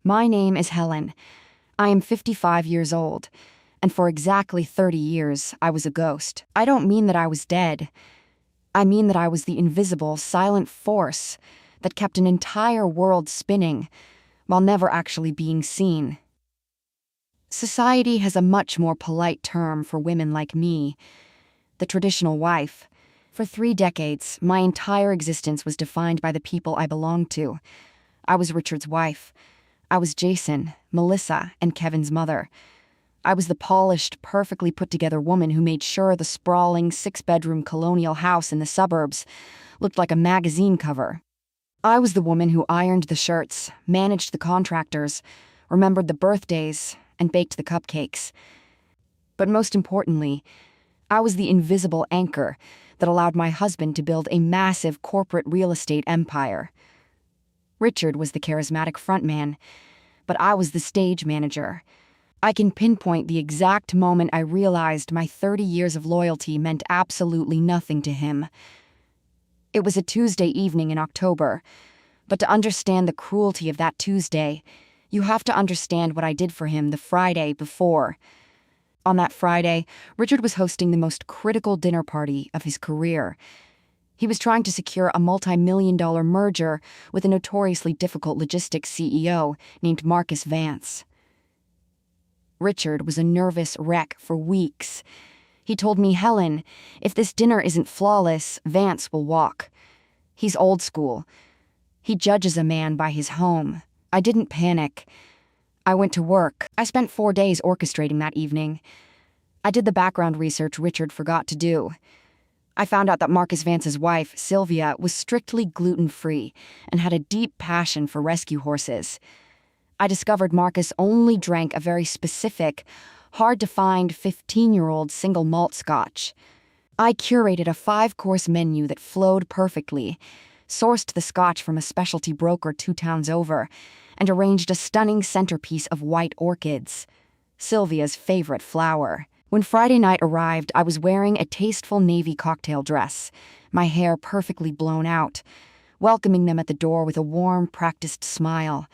My name is Helen. I am 55 years old, and for exactly 30 years, I was a ghost. I don't mean that I was dead. I mean that I was the invisible, silent force that kept an entire world spinning while never actually being seen. Society has a much more polite term for women like me, the traditional wife. For 3 decades, my entire existence was defined by the people I belonged to. I was Richard's wife. I was Jason, Melissa, and Kevin's mother. I was the polished, perfectly put-together woman who made sure the sprawling 6-bedroom colonial house in the suburbs looked like a magazine cover. I was the woman who ironed the shirts, managed the contractors, remembered the birthdays, and baked the cupcakes. But most importantly, I was the invisible anchor that allowed my husband to build a massive corporate real estate empire. Richard was the charismatic frontman, but I was the stage manager. I can pinpoint the exact moment I realized my 30 years of loyalty meant absolutely nothing to him. It was a Tuesday evening in October, but to understand the cruelty of that Tuesday, you have to understand what I did for him the Friday before. On that Friday, Richard was hosting the most critical dinner party of his career. He was trying to secure a multi-million-dollar merger with a notoriously difficult logistics CEO named Marcus Vance. Richard was a nervous wreck for weeks. He told me, "Helen, if this dinner isn't flawless, Vance will walk. He's old school. He judges a man by his home." I didn't panic. I went to work. I spent 4 days orchestrating that evening. I did the background research Richard forgot to do. I found out that Marcus Vance's wife, Sylvia, was strictly gluten-free and had a deep passion for rescue horses. I discovered Marcus only drank a very specific, hard-to-find 15-year-old single malt scotch. I curated a 5-course menu that flowed perfectly, sourced the scotch from a specialty broker 2 towns over, and arranged a stunning centerpiece of white orchids, Sylvia's favorite flower. When Friday night arrived, I was wearing a tasteful navy cocktail dress, my hair perfectly blown out, welcoming them at the door with a warm, practiced smile.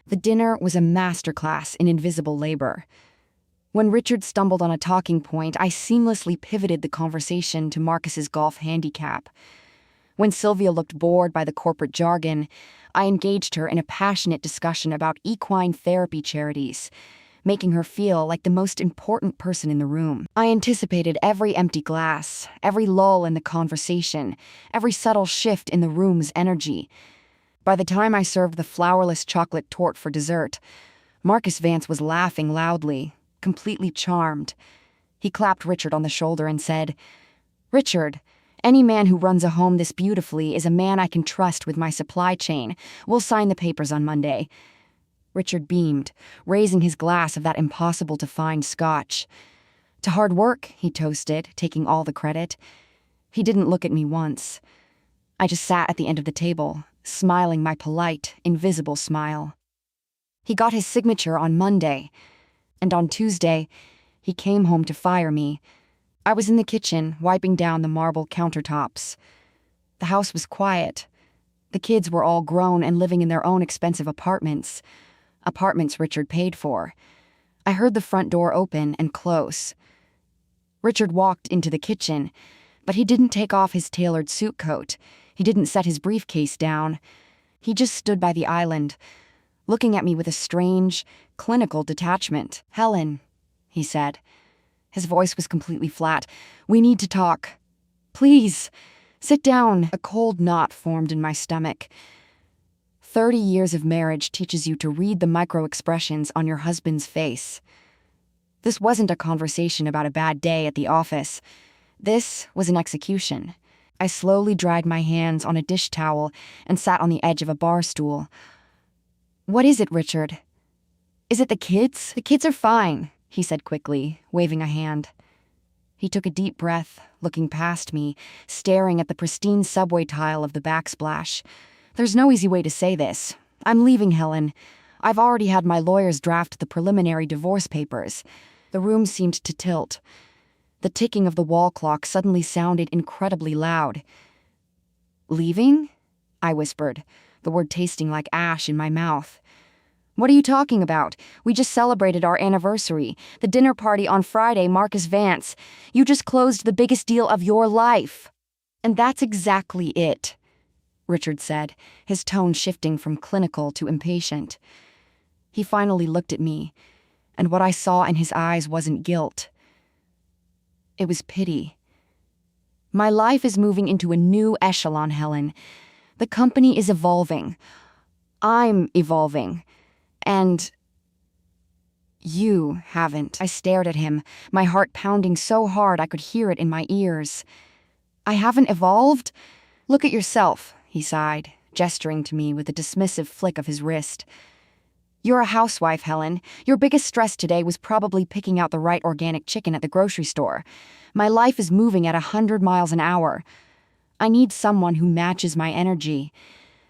The dinner was a masterclass in invisible labor. When Richard stumbled on a talking point, I seamlessly pivoted the conversation to Marcus's golf handicap. When Sylvia looked bored by the corporate jargon, I engaged her in a passionate discussion about equine therapy charities, making her feel like the most important person in the room. I anticipated every empty glass, every lull in the conversation, every subtle shift in the room's energy. By the time I served the flourless chocolate torte for dessert, Marcus Vance was laughing loudly, completely charmed. He clapped Richard on the shoulder and said, "Richard, any man who runs a home this beautifully is a man I can trust with my supply chain. We'll sign the papers on Monday." Richard beamed, raising his glass of that impossible-to-find scotch. "To hard work," he toasted, taking all the credit. He didn't look at me once. I just sat at the end of the table, smiling my polite, invisible smile. He got his signature on Monday, and on Tuesday, he came home to fire me. I was in the kitchen, wiping down the marble countertops. The house was quiet. The kids were all grown and living in their own expensive apartments Richard paid for. I heard the front door open and close. Richard walked into the kitchen, but he didn't take off his tailored suit coat. He didn't set his briefcase down. He just stood by the island, looking at me with a strange, clinical detachment. "Helen," he said. His voice was completely flat. "We need to talk. Please, sit down." A cold knot formed in my stomach. 30 years of marriage teaches you to read the micro-expressions on your husband's face. This wasn't a conversation about a bad day at the office. This was an execution. I slowly dried my hands on a dish towel and sat on the edge of a bar stool. "What is it, Richard?" "Is it the kids?" "The kids are fine," he said quickly, waving a hand. He took a deep breath, looking past me, staring at the pristine subway tile of the backsplash. "There's no easy way to say this. I'm leaving, Helen. I've already had my lawyers draft the preliminary divorce papers." The room seemed to tilt. The ticking of the wall clock suddenly sounded incredibly loud. "Leaving?" I whispered, the word tasting like ash in my mouth. What are you talking about? We just celebrated our anniversary. The dinner party on Friday, Marcus Vance. You just closed the biggest deal of your life. And that's exactly it, Richard said, his tone shifting from clinical to impatient. He finally looked at me, and what I saw in his eyes wasn't guilt. It was pity. My life is moving into a new echelon, Helen. The company is evolving. I'm evolving. And you haven't. I stared at him, my heart pounding so hard I could hear it in my ears. I haven't evolved? Look at yourself, he sighed, gesturing to me with a dismissive flick of his wrist. You're a housewife, Helen. Your biggest stress today was probably picking out the right organic chicken at the grocery store. My life is moving at 100 miles an hour. I need someone who matches my energy.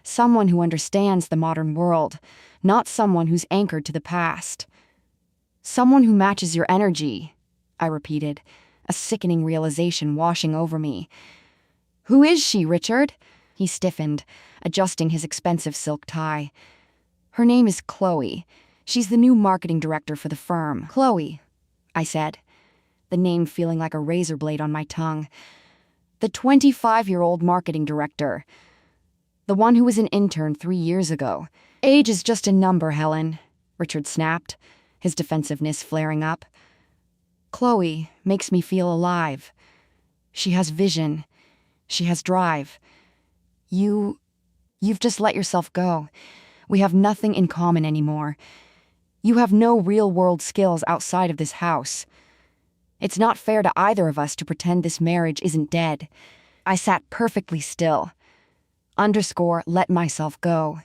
Someone who understands the modern world, not someone who's anchored to the past. Someone who matches your energy, I repeated, a sickening realization washing over me. Who is she, Richard? He stiffened, adjusting his expensive silk tie. Her name is Chloe. She's the new marketing director for the firm. Chloe, I said, the name feeling like a razor blade on my tongue. The 25-year-old marketing director. The one who was an intern 3 years ago. Age is just a number, Helen, Richard snapped, his defensiveness flaring up. Chloe makes me feel alive. She has vision. She has drive. You've just let yourself go. We have nothing in common anymore. You have no real-world skills outside of this house. It's not fair to either of us to pretend this marriage isn't dead. I sat perfectly still. Let myself go.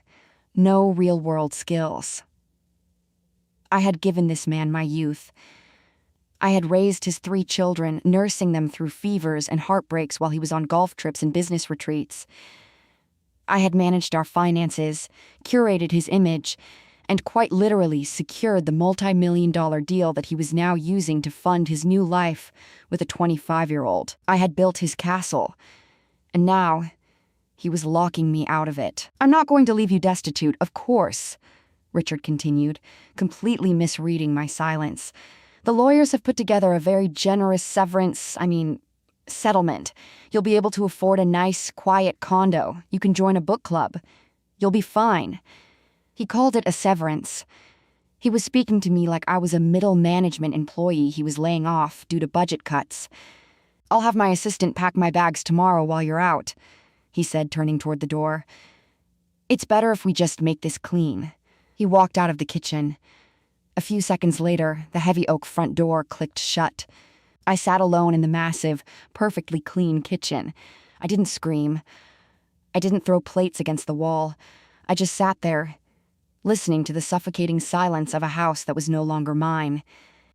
No real-world skills. I had given this man my youth. I had raised his 3 children, nursing them through fevers and heartbreaks while he was on golf trips and business retreats. I had managed our finances, curated his image, and quite literally secured the multi-million-dollar deal that he was now using to fund his new life with a 25-year-old. I had built his castle, and now he was locking me out of it. I'm not going to leave you destitute, of course, Richard continued, completely misreading my silence. The lawyers have put together a very generous settlement. You'll be able to afford a nice, quiet condo. You can join a book club. You'll be fine. He called it a severance. He was speaking to me like I was a middle management employee he was laying off due to budget cuts. I'll have my assistant pack my bags tomorrow while you're out, he said, turning toward the door. It's better if we just make this clean. He walked out of the kitchen. A few seconds later, the heavy oak front door clicked shut. I sat alone in the massive, perfectly clean kitchen. I didn't scream. I didn't throw plates against the wall. I just sat there, listening to the suffocating silence of a house that was no longer mine.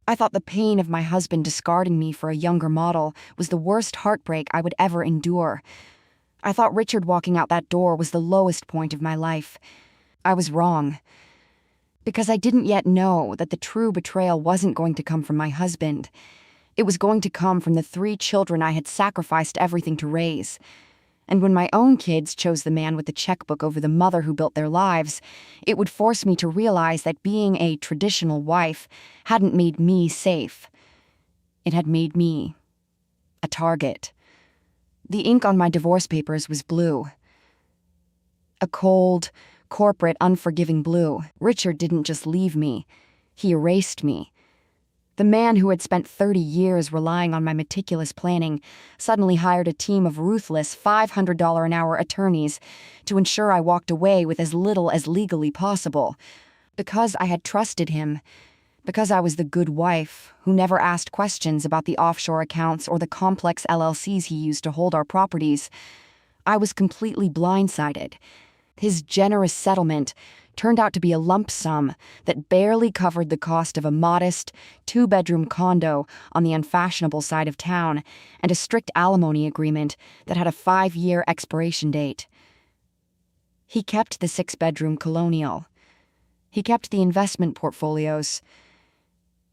I thought the pain of my husband discarding me for a younger model was the worst heartbreak I would ever endure. I thought Richard walking out that door was the lowest point of my life. I was wrong. Because I didn't yet know that the true betrayal wasn't going to come from my husband. It was going to come from the 3 children I had sacrificed everything to raise. And when my own kids chose the man with the checkbook over the mother who built their lives, it would force me to realize that being a traditional wife hadn't made me safe. It had made me a target. The ink on my divorce papers was blue. A cold, corporate, unforgiving blue. Richard didn't just leave me. He erased me. The man who had spent 30 years relying on my meticulous planning suddenly hired a team of ruthless $500 an hour attorneys to ensure I walked away with as little as legally possible. Because I had trusted him. Because I was the good wife who never asked questions about the offshore accounts or the complex LLCs he used to hold our properties. I was completely blindsided. His generous settlement turned out to be a lump sum that barely covered the cost of a modest 2-bedroom condo on the unfashionable side of town and a strict alimony agreement that had a 5-year expiration date. He kept the 6-bedroom colonial. He kept the investment portfolios.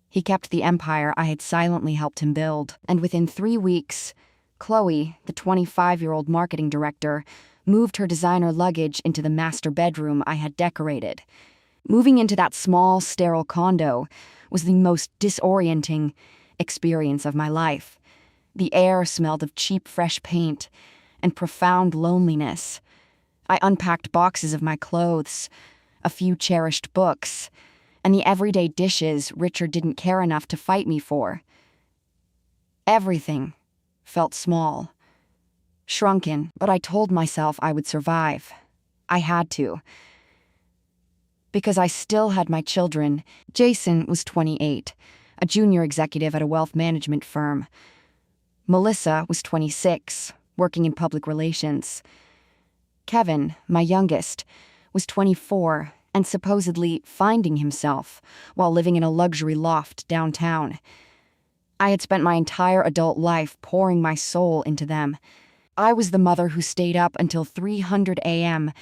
He kept the empire I had silently helped him build. And within 3 weeks, Chloe, the 25-year-old marketing director, moved her designer luggage into the master bedroom I had decorated. Moving into that small, sterile condo was the most disorienting experience of my life. The air smelled of cheap, fresh paint and profound loneliness. I unpacked boxes of my clothes, a few cherished books, and the everyday dishes Richard didn't care enough to fight me for. Everything felt small, shrunken, but I told myself I would survive. I had to. Because I still had my children. Jason was 28, a junior executive at a wealth management firm. Melissa was 26, working in public relations. Kevin, my youngest, was 24 and supposedly finding himself while living in a luxury loft downtown. I had spent my entire adult life pouring my soul into them. I was the mother who stayed up until 300 a.m.,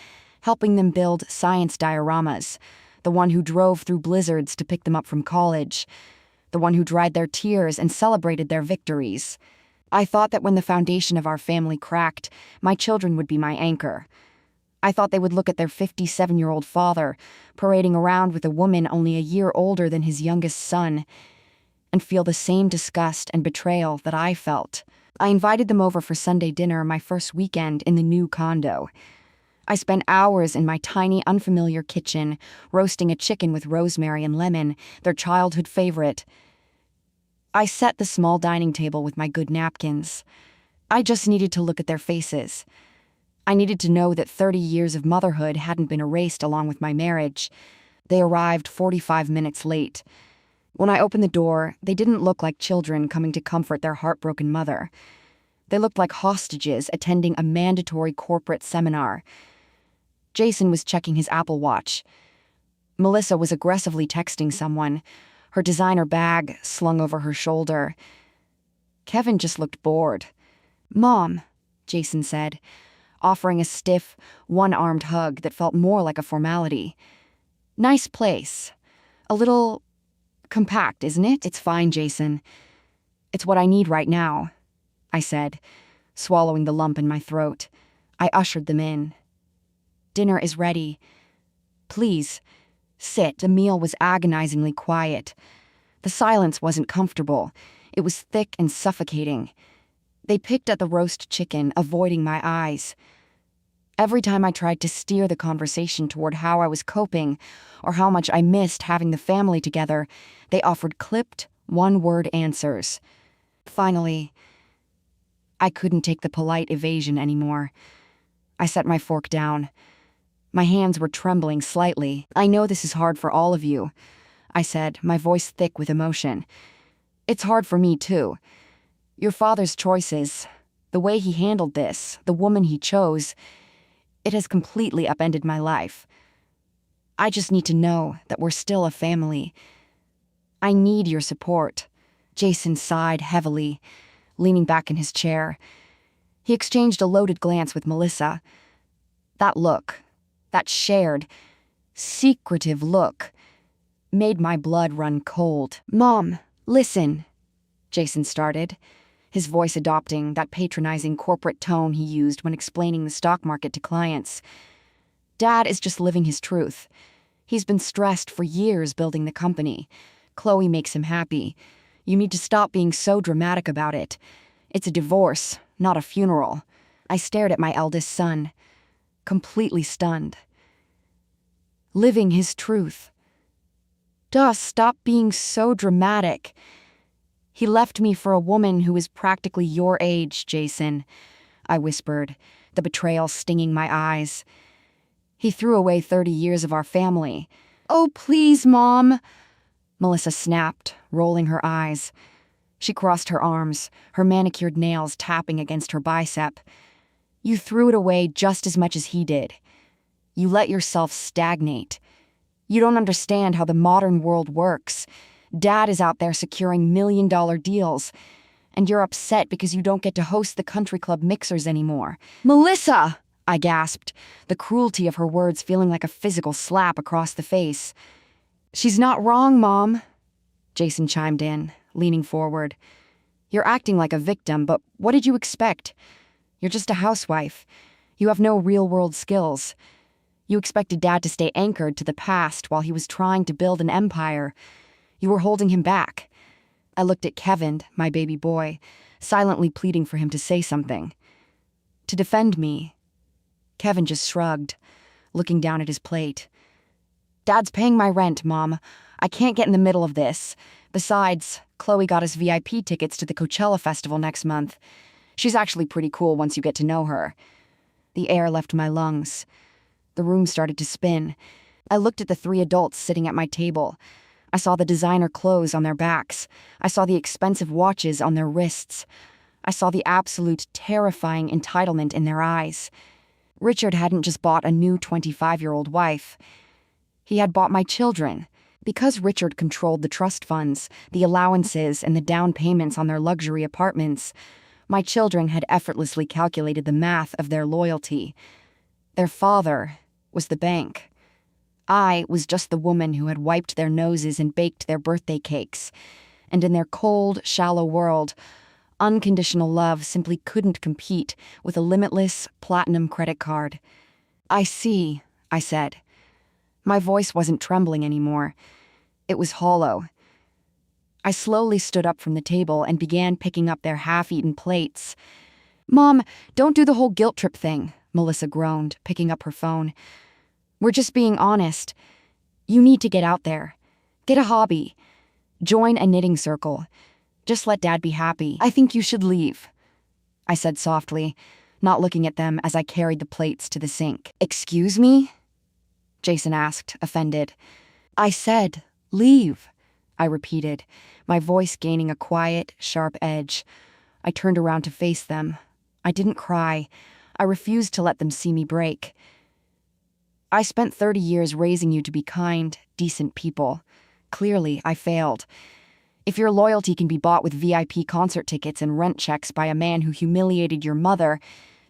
helping them build science dioramas, the one who drove through blizzards to pick them up from college, the one who dried their tears and celebrated their victories. I thought that when the foundation of our family cracked, my children would be my anchor. I thought they would look at their 57-year-old father, parading around with a woman only a year older than his youngest son, and feel the same disgust and betrayal that I felt. I invited them over for Sunday dinner my first weekend in the new condo. I spent hours in my tiny, unfamiliar kitchen, roasting a chicken with rosemary and lemon, their childhood favorite. I set the small dining table with my good napkins. I just needed to look at their faces. I needed to know that 30 years of motherhood hadn't been erased along with my marriage. They arrived 45 minutes late. When I opened the door, they didn't look like children coming to comfort their heartbroken mother. They looked like hostages attending a mandatory corporate seminar. Jason was checking his Apple Watch. Melissa was aggressively texting someone, her designer bag slung over her shoulder. Kevin just looked bored. "Mom," Jason said, offering a stiff, one-armed hug that felt more like a formality. "Nice place. A little compact, isn't it?" "It's fine, Jason. It's what I need right now," I said, swallowing the lump in my throat. I ushered them in. "Dinner is ready. Please, sit." The meal was agonizingly quiet. The silence wasn't comfortable. It was thick and suffocating. They picked at the roast chicken, avoiding my eyes. Every time I tried to steer the conversation toward how I was coping or how much I missed having the family together, they offered clipped, one-word answers. Finally, I couldn't take the polite evasion anymore. I set my fork down. My hands were trembling slightly. "I know this is hard for all of you," I said, my voice thick with emotion. "It's hard for me, too. Your father's choices, the way he handled this, the woman he chose, it has completely upended my life. I just need to know that we're still a family. I need your support." Jason sighed heavily, leaning back in his chair. He exchanged a loaded glance with Melissa. That look, that shared, secretive look, made my blood run cold. "Mom, listen," Jason started, his voice adopting that patronizing corporate tone he used when explaining the stock market to clients. "Dad is just living his truth. He's been stressed for years building the company. Chloe makes him happy. You need to stop being so dramatic about it. It's a divorce, not a funeral." I stared at my eldest son, completely stunned. Living his truth. Duh, stop being so dramatic. "He left me for a woman who is practically your age, Jason," I whispered, the betrayal stinging my eyes. "He threw away 30 years of our family." "Oh, please, Mom," Melissa snapped, rolling her eyes. She crossed her arms, her manicured nails tapping against her bicep. "You threw it away just as much as he did. You let yourself stagnate. You don't understand how the modern world works. Dad is out there securing million-dollar deals, and you're upset because you don't get to host the country club mixers anymore." "Melissa!" I gasped, the cruelty of her words feeling like a physical slap across the face. "She's not wrong, Mom," Jason chimed in, leaning forward. "You're acting like a victim, but what did you expect? You're just a housewife. You have no real-world skills. You expected Dad to stay anchored to the past while he was trying to build an empire. You were holding him back. I looked at Kevin, my baby boy, silently pleading for him to say something. To defend me. Kevin just shrugged, looking down at his plate. Dad's paying my rent, Mom. I can't get in the middle of this. Besides, Chloe got us VIP tickets to the Coachella Festival next month. She's actually pretty cool once you get to know her. The air left my lungs. The room started to spin. I looked at the three adults sitting at my table. I saw the designer clothes on their backs. I saw the expensive watches on their wrists. I saw the absolute terrifying entitlement in their eyes. Richard hadn't just bought a new 25-year-old wife. He had bought my children. Because Richard controlled the trust funds, the allowances, and the down payments on their luxury apartments, my children had effortlessly calculated the math of their loyalty. Their father was the bank. I was just the woman who had wiped their noses and baked their birthday cakes. And in their cold, shallow world, unconditional love simply couldn't compete with a limitless platinum credit card. I see, I said. My voice wasn't trembling anymore. It was hollow. I slowly stood up from the table and began picking up their half-eaten plates. Mom, don't do the whole guilt trip thing, Melissa groaned, picking up her phone. We're just being honest. You need to get out there. Get a hobby. Join a knitting circle. Just let Dad be happy. I think you should leave, I said softly, not looking at them as I carried the plates to the sink. Excuse me? Jason asked, offended. I said, leave, I repeated, my voice gaining a quiet, sharp edge. I turned around to face them. I didn't cry. I refused to let them see me break. I spent 30 years raising you to be kind, decent people. Clearly, I failed. If your loyalty can be bought with VIP concert tickets and rent checks by a man who humiliated your mother,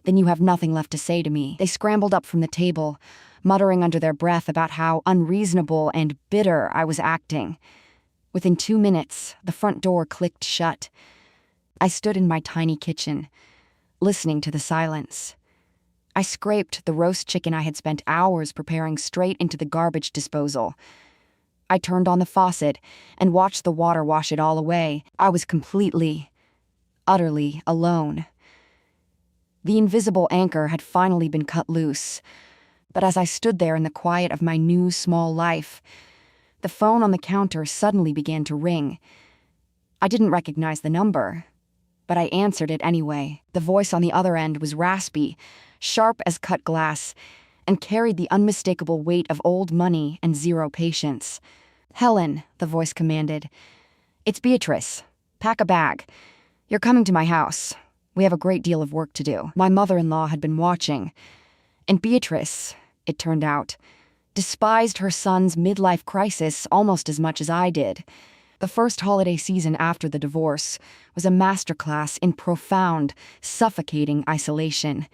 then you have nothing left to say to me. They scrambled up from the table, muttering under their breath about how unreasonable and bitter I was acting. Within 2 minutes, the front door clicked shut. I stood in my tiny kitchen, listening to the silence. I scraped the roast chicken I had spent hours preparing straight into the garbage disposal. I turned on the faucet and watched the water wash it all away. I was completely, utterly alone. The invisible anchor had finally been cut loose. But as I stood there in the quiet of my new small life, the phone on the counter suddenly began to ring. I didn't recognize the number, but I answered it anyway. The voice on the other end was raspy, sharp as cut glass, and carried the unmistakable weight of old money and zero patience. Helen, the voice commanded. It's Beatrice. Pack a bag. You're coming to my house. We have a great deal of work to do. My mother-in-law had been watching. And Beatrice, it turned out, despised her son's midlife crisis almost as much as I did. The first holiday season after the divorce was a masterclass in profound, suffocating isolation.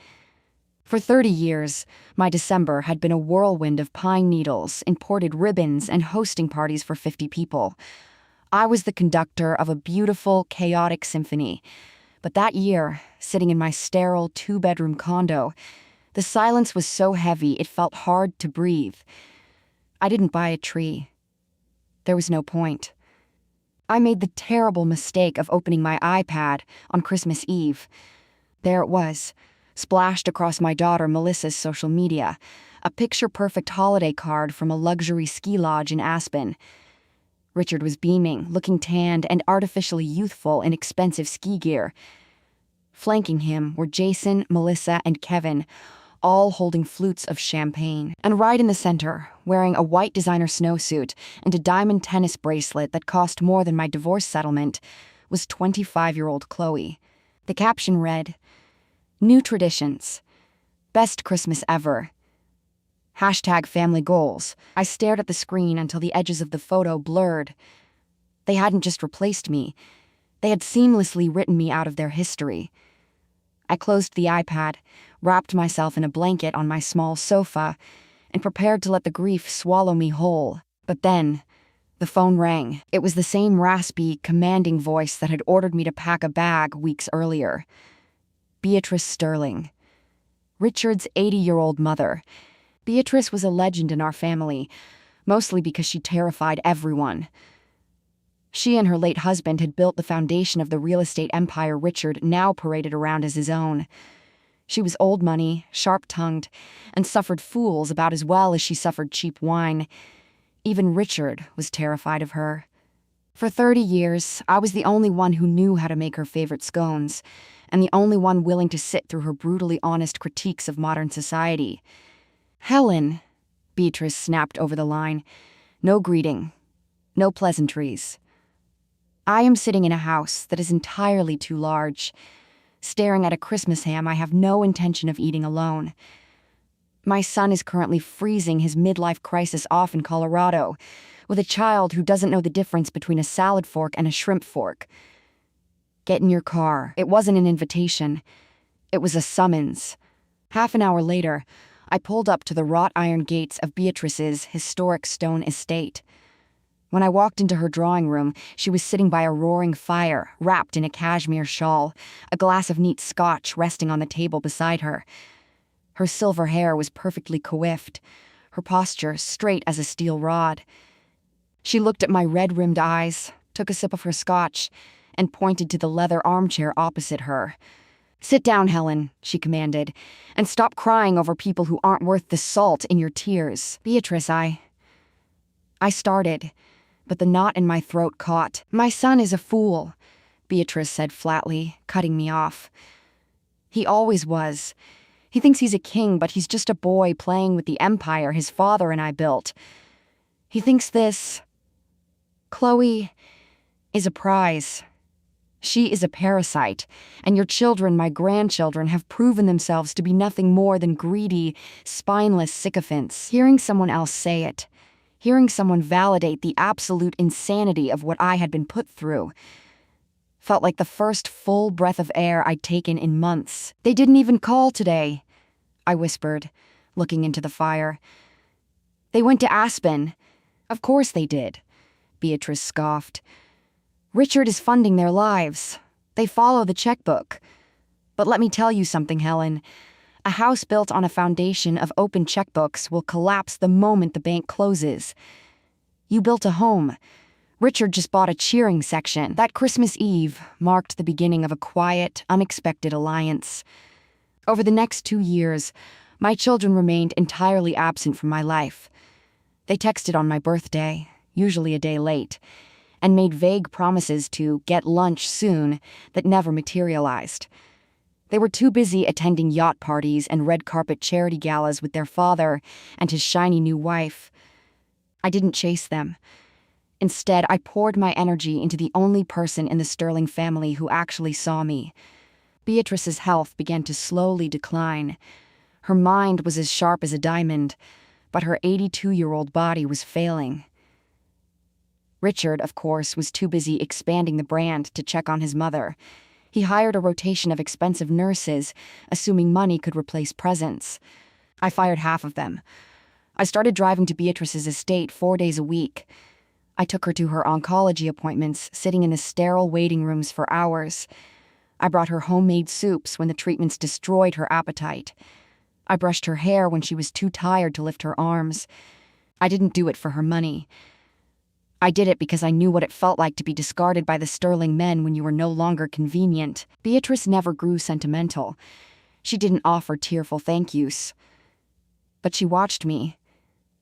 For 30 years, my December had been a whirlwind of pine needles, imported ribbons, and hosting parties for 50 people. I was the conductor of a beautiful, chaotic symphony. But that year, sitting in my sterile 2-bedroom condo, the silence was so heavy it felt hard to breathe. I didn't buy a tree. There was no point. I made the terrible mistake of opening my iPad on Christmas Eve. There it was, splashed across my daughter Melissa's social media, a picture-perfect holiday card from a luxury ski lodge in Aspen. Richard was beaming, looking tanned and artificially youthful in expensive ski gear. Flanking him were Jason, Melissa, and Kevin, all holding flutes of champagne. And right in the center, wearing a white designer snowsuit and a diamond tennis bracelet that cost more than my divorce settlement, was 25-year-old Chloe. The caption read, New traditions. Best Christmas ever. #family goals. I stared at the screen until the edges of the photo blurred. They hadn't just replaced me. They had seamlessly written me out of their history. I closed the iPad, wrapped myself in a blanket on my small sofa, and prepared to let the grief swallow me whole. But then, the phone rang. It was the same raspy, commanding voice that had ordered me to pack a bag weeks earlier. Beatrice Sterling. Richard's 80-year-old mother. Beatrice was a legend in our family, mostly because she terrified everyone. She and her late husband had built the foundation of the real estate empire Richard now paraded around as his own. She was old money, sharp-tongued, and suffered fools about as well as she suffered cheap wine. Even Richard was terrified of her. For 30 years, I was the only one who knew how to make her favorite scones, and the only one willing to sit through her brutally honest critiques of modern society. "Helen," Beatrice snapped over the line, "no greeting, no pleasantries. I am sitting in a house that is entirely too large, staring at a Christmas ham I have no intention of eating alone. My son is currently freezing his midlife crisis off in Colorado, with a child who doesn't know the difference between a salad fork and a shrimp fork. Get in your car." It wasn't an invitation. It was a summons. Half an hour later, I pulled up to the wrought iron gates of Beatrice's historic stone estate. When I walked into her drawing room, she was sitting by a roaring fire, wrapped in a cashmere shawl, a glass of neat scotch resting on the table beside her. Her silver hair was perfectly coiffed, her posture straight as a steel rod. She looked at my red-rimmed eyes, took a sip of her scotch, and pointed to the leather armchair opposite her. "Sit down, Helen," she commanded, "and stop crying over people who aren't worth the salt in your tears." "Beatrice, I started, but the knot in my throat caught. "My son is a fool," Beatrice said flatly, cutting me off. "He always was. He thinks he's a king, but he's just a boy playing with the empire his father and I built. He thinks this Chloe is a prize. She is a parasite, and your children, my grandchildren, have proven themselves to be nothing more than greedy, spineless sycophants." Hearing someone else say it, hearing someone validate the absolute insanity of what I had been put through, felt like the first full breath of air I'd taken in months. "They didn't even call today," I whispered, looking into the fire. "They went to Aspen." "Of course they did," Beatrice scoffed. "Richard is funding their lives. They follow the checkbook. But let me tell you something, Helen. A house built on a foundation of open checkbooks will collapse the moment the bank closes. You built a home. Richard just bought a cheering section." That Christmas Eve marked the beginning of a quiet, unexpected alliance. Over the next 2 years, my children remained entirely absent from my life. They texted on my birthday, usually a day late, and made vague promises to get lunch soon that never materialized. They were too busy attending yacht parties and red carpet charity galas with their father and his shiny new wife. I didn't chase them. Instead, I poured my energy into the only person in the Sterling family who actually saw me. Beatrice's health began to slowly decline. Her mind was as sharp as a diamond, but her 82-year-old body was failing. Richard, of course, was too busy expanding the brand to check on his mother. He hired a rotation of expensive nurses, assuming money could replace presents. I fired half of them. I started driving to Beatrice's estate 4 days a week. I took her to her oncology appointments, sitting in the sterile waiting rooms for hours. I brought her homemade soups when the treatments destroyed her appetite. I brushed her hair when she was too tired to lift her arms. I didn't do it for her money. I did it because I knew what it felt like to be discarded by the Sterling men when you were no longer convenient. Beatrice never grew sentimental. She didn't offer tearful thank yous. But she watched me.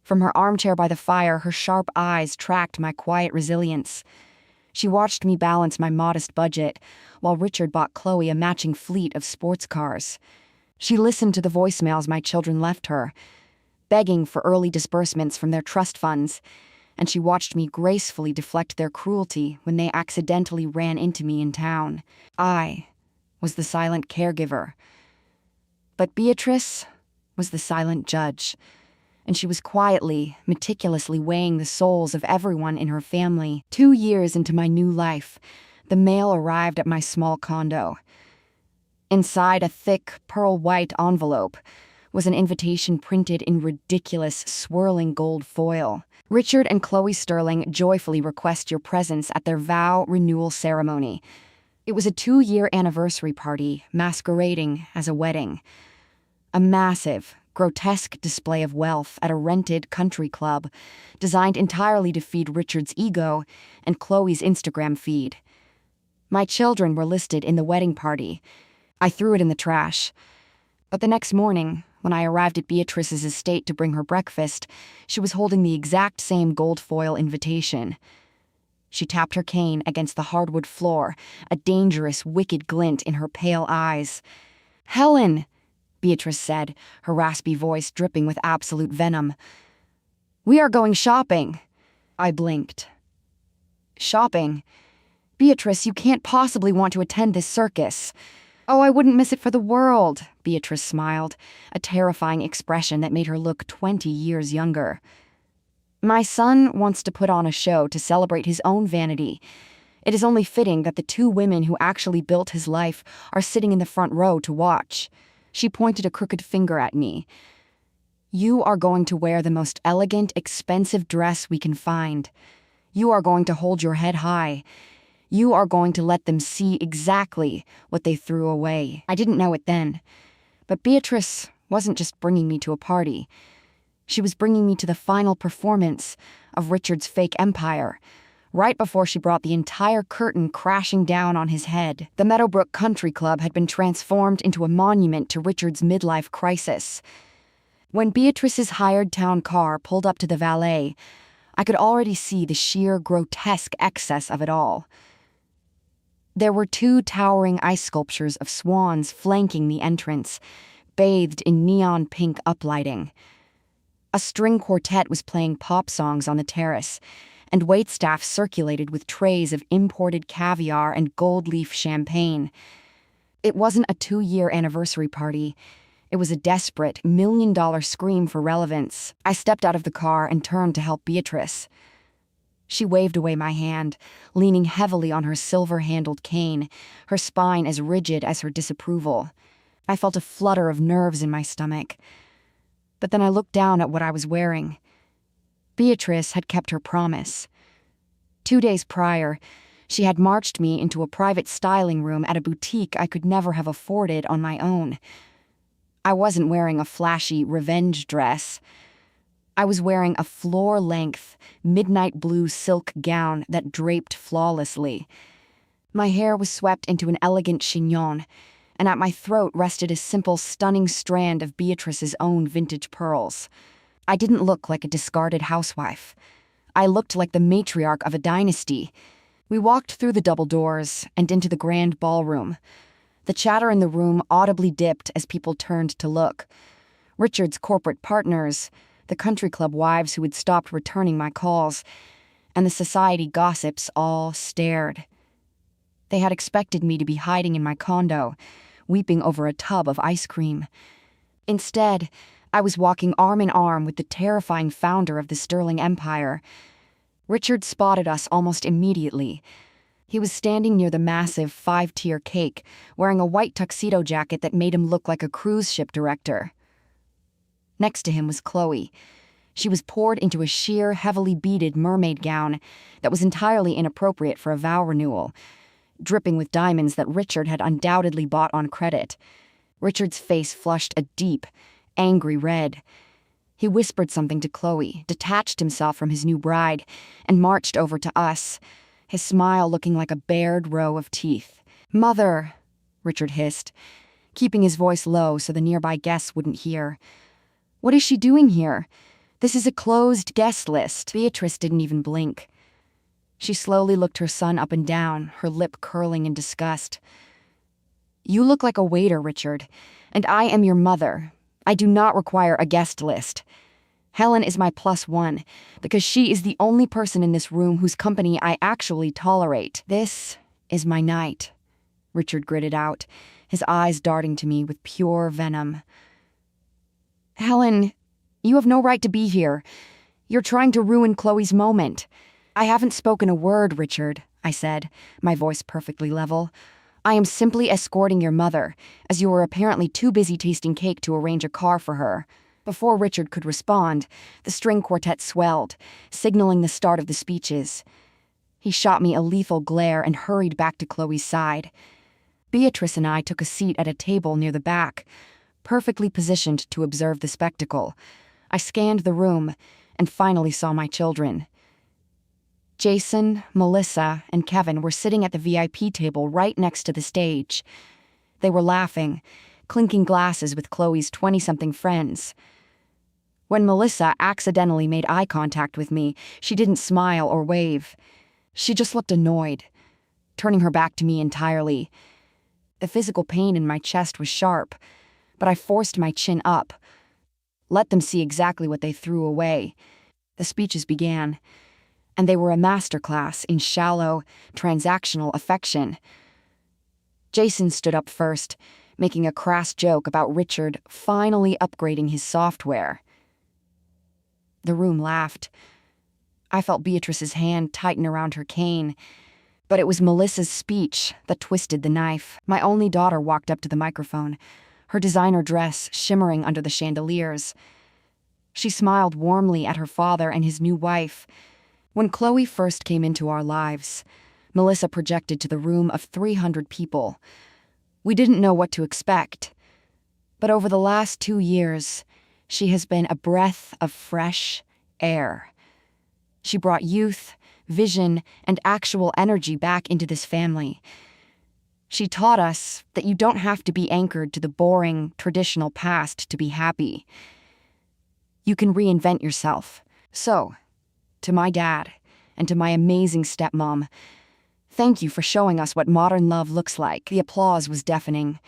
From her armchair by the fire, her sharp eyes tracked my quiet resilience. She watched me balance my modest budget, while Richard bought Chloe a matching fleet of sports cars. She listened to the voicemails my children left her, begging for early disbursements from their trust funds, and she watched me gracefully deflect their cruelty when they accidentally ran into me in town. I was the silent caregiver. But Beatrice was the silent judge, and she was quietly, meticulously weighing the souls of everyone in her family. 2 years into my new life, the mail arrived at my small condo. Inside a thick, pearl-white envelope was an invitation printed in ridiculous, swirling gold foil. "Richard and Chloe Sterling joyfully request your presence at their vow renewal ceremony." It was a 2-year anniversary party masquerading as a wedding. A massive, grotesque display of wealth at a rented country club, designed entirely to feed Richard's ego and Chloe's Instagram feed. My children were listed in the wedding party. I threw it in the trash. But the next morning, when I arrived at Beatrice's estate to bring her breakfast, she was holding the exact same gold foil invitation. She tapped her cane against the hardwood floor, a dangerous, wicked glint in her pale eyes. "Helen," Beatrice said, her raspy voice dripping with absolute venom. "We are going shopping." I blinked. "Shopping? Beatrice, you can't possibly want to attend this circus." "Oh, I wouldn't miss it for the world," Beatrice smiled, a terrifying expression that made her look 20 years younger. "My son wants to put on a show to celebrate his own vanity. It is only fitting that the two women who actually built his life are sitting in the front row to watch." She pointed a crooked finger at me. "You are going to wear the most elegant, expensive dress we can find. You are going to hold your head high. You are going to let them see exactly what they threw away." I didn't know it then, but Beatrice wasn't just bringing me to a party. She was bringing me to the final performance of Richard's fake empire, right before she brought the entire curtain crashing down on his head. The Meadowbrook Country Club had been transformed into a monument to Richard's midlife crisis. When Beatrice's hired town car pulled up to the valet, I could already see the sheer grotesque excess of it all. There were 2 towering ice sculptures of swans flanking the entrance, bathed in neon pink uplighting. A string quartet was playing pop songs on the terrace, and waitstaff circulated with trays of imported caviar and gold leaf champagne. It wasn't a 2-year anniversary party. It was a desperate, $1 million scream for relevance. I stepped out of the car and turned to help Beatrice. She waved away my hand, leaning heavily on her silver-handled cane, her spine as rigid as her disapproval. I felt a flutter of nerves in my stomach. But then I looked down at what I was wearing. Beatrice had kept her promise. 2 days prior, she had marched me into a private styling room at a boutique I could never have afforded on my own. I wasn't wearing a flashy revenge dress. I was wearing a floor-length, midnight blue silk gown that draped flawlessly. My hair was swept into an elegant chignon, and at my throat rested a simple, stunning strand of Beatrice's own vintage pearls. I didn't look like a discarded housewife. I looked like the matriarch of a dynasty. We walked through the double doors and into the grand ballroom. The chatter in the room audibly dipped as people turned to look. Richard's corporate partners, the country club wives who had stopped returning my calls, and the society gossips all stared. They had expected me to be hiding in my condo, weeping over a tub of ice cream. Instead, I was walking arm in arm with the terrifying founder of the Sterling Empire. Richard spotted us almost immediately. He was standing near the massive 5-tier cake, wearing a white tuxedo jacket that made him look like a cruise ship director. Next to him was Chloe. She was poured into a sheer, heavily beaded mermaid gown that was entirely inappropriate for a vow renewal, dripping with diamonds that Richard had undoubtedly bought on credit. Richard's face flushed a deep, angry red. He whispered something to Chloe, detached himself from his new bride, and marched over to us, his smile looking like a bared row of teeth. "Mother," Richard hissed, keeping his voice low so the nearby guests wouldn't hear. "What is she doing here? This is a closed guest list." Beatrice didn't even blink. She slowly looked her son up and down, her lip curling in disgust. "You look like a waiter, Richard, and I am your mother. I do not require a guest list. Helen is my +1, because she is the only person in this room whose company I actually tolerate. This is my night," Richard gritted out, his eyes darting to me with pure venom. "Helen, you have no right to be here. You're trying to ruin Chloe's moment." "I haven't spoken a word, Richard," I said, my voice perfectly level. "I am simply escorting your mother, as you were apparently too busy tasting cake to arrange a car for her." Before Richard could respond, the string quartet swelled, signaling the start of the speeches. He shot me a lethal glare and hurried back to Chloe's side. Beatrice and I took a seat at a table near the back, perfectly positioned to observe the spectacle. I scanned the room and finally saw my children. Jason, Melissa, and Kevin were sitting at the VIP table right next to the stage. They were laughing, clinking glasses with Chloe's 20-something friends. When Melissa accidentally made eye contact with me, she didn't smile or wave. She just looked annoyed, turning her back to me entirely. The physical pain in my chest was sharp, but I forced my chin up. Let them see exactly what they threw away. The speeches began, and they were a masterclass in shallow, transactional affection. Jason stood up first, making a crass joke about Richard finally upgrading his software. The room laughed. I felt Beatrice's hand tighten around her cane, but it was Melissa's speech that twisted the knife. My only daughter walked up to the microphone, her designer dress shimmering under the chandeliers. She smiled warmly at her father and his new wife. When Chloe first came into our lives, Melissa projected to the room of 300 people. We didn't know what to expect, but over the last 2 years, she has been a breath of fresh air. She brought youth, vision, and actual energy back into this family. She taught us that you don't have to be anchored to the boring, traditional past to be happy. You can reinvent yourself. So, to my dad and to my amazing stepmom, thank you for showing us what modern love looks like. The applause was deafening.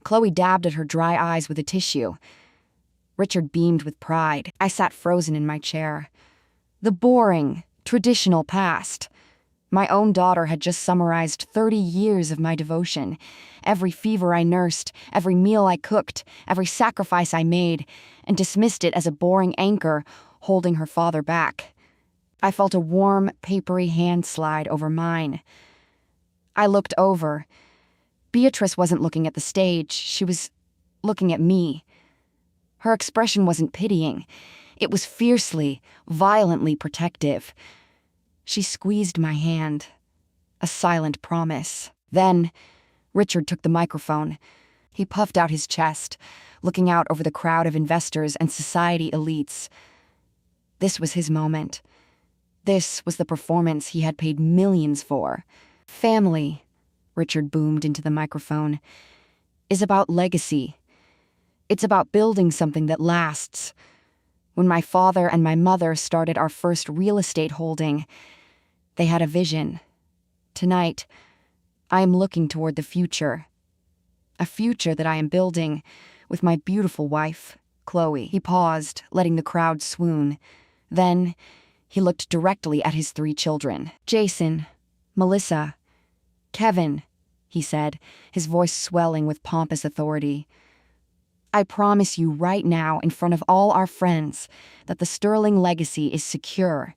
Chloe dabbed at her dry eyes with a tissue. Richard beamed with pride. I sat frozen in my chair. The boring, traditional past. My own daughter had just summarized 30 years of my devotion. Every fever I nursed, every meal I cooked, every sacrifice I made, and dismissed it as a boring anchor holding her father back. I felt a warm, papery hand slide over mine. I looked over. Beatrice wasn't looking at the stage. She was looking at me. Her expression wasn't pitying. It was fiercely, violently protective. She squeezed my hand. A silent promise. Then, Richard took the microphone. He puffed out his chest, looking out over the crowd of investors and society elites. This was his moment. This was the performance he had paid millions for. Family, Richard boomed into the microphone, is about legacy. It's about building something that lasts. When my father and my mother started our first real estate holding, they had a vision. Tonight, I am looking toward the future. A future that I am building with my beautiful wife, Chloe. He paused, letting the crowd swoon. Then, he looked directly at his 3 children. Jason, Melissa, Kevin, he said, his voice swelling with pompous authority. I promise you right now in front of all our friends that the Sterling legacy is secure.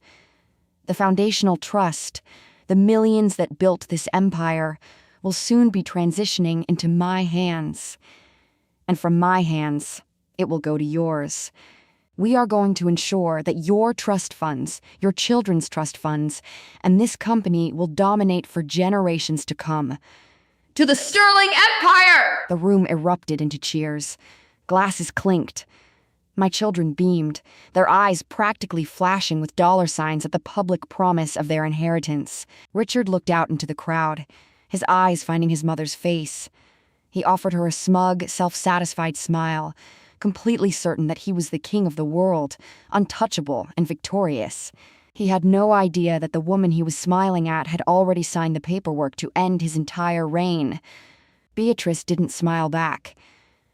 The foundational trust, the millions that built this empire, will soon be transitioning into my hands. And from my hands, it will go to yours. We are going to ensure that your trust funds, your children's trust funds, and this company will dominate for generations to come. To the Sterling Empire! The room erupted into cheers. Glasses clinked. My children beamed, their eyes practically flashing with dollar signs at the public promise of their inheritance. Richard looked out into the crowd, his eyes finding his mother's face. He offered her a smug, self-satisfied smile, completely certain that he was the king of the world, untouchable and victorious. He had no idea that the woman he was smiling at had already signed the paperwork to end his entire reign. Beatrice didn't smile back.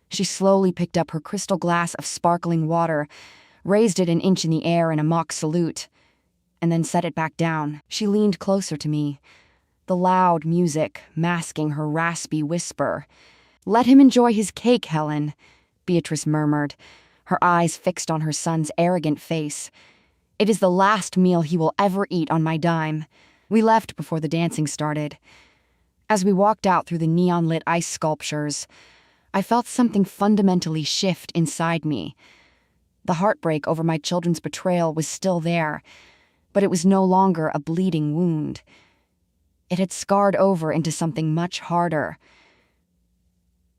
She slowly picked up her crystal glass of sparkling water, raised it an inch in the air in a mock salute, and then set it back down. She leaned closer to me, the loud music masking her raspy whisper. "Let him enjoy his cake, Helen," Beatrice murmured, her eyes fixed on her son's arrogant face. "It is the last meal he will ever eat on my dime." We left before the dancing started. As we walked out through the neon-lit ice sculptures, I felt something fundamentally shift inside me. The heartbreak over my children's betrayal was still there, but it was no longer a bleeding wound. It had scarred over into something much harder.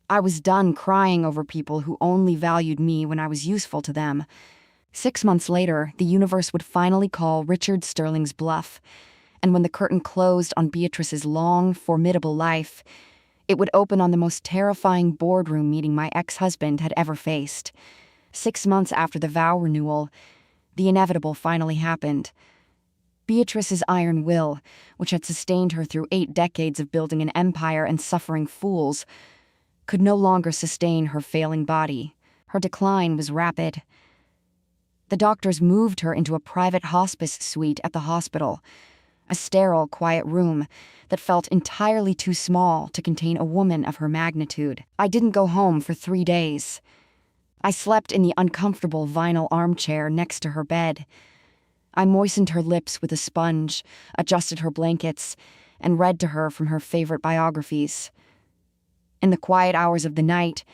I was done crying over people who only valued me when I was useful to them. 6 months later, the universe would finally call Richard Sterling's bluff, and when the curtain closed on Beatrice's long, formidable life, it would open on the most terrifying boardroom meeting my ex-husband had ever faced. 6 months after the vow renewal, the inevitable finally happened. Beatrice's iron will, which had sustained her through 8 decades of building an empire and suffering fools, could no longer sustain her failing body. Her decline was rapid. The doctors moved her into a private hospice suite at the hospital, a sterile, quiet room that felt entirely too small to contain a woman of her magnitude. I didn't go home for 3 days. I slept in the uncomfortable vinyl armchair next to her bed. I moistened her lips with a sponge, adjusted her blankets, and read to her from her favorite biographies. In the quiet hours of the night,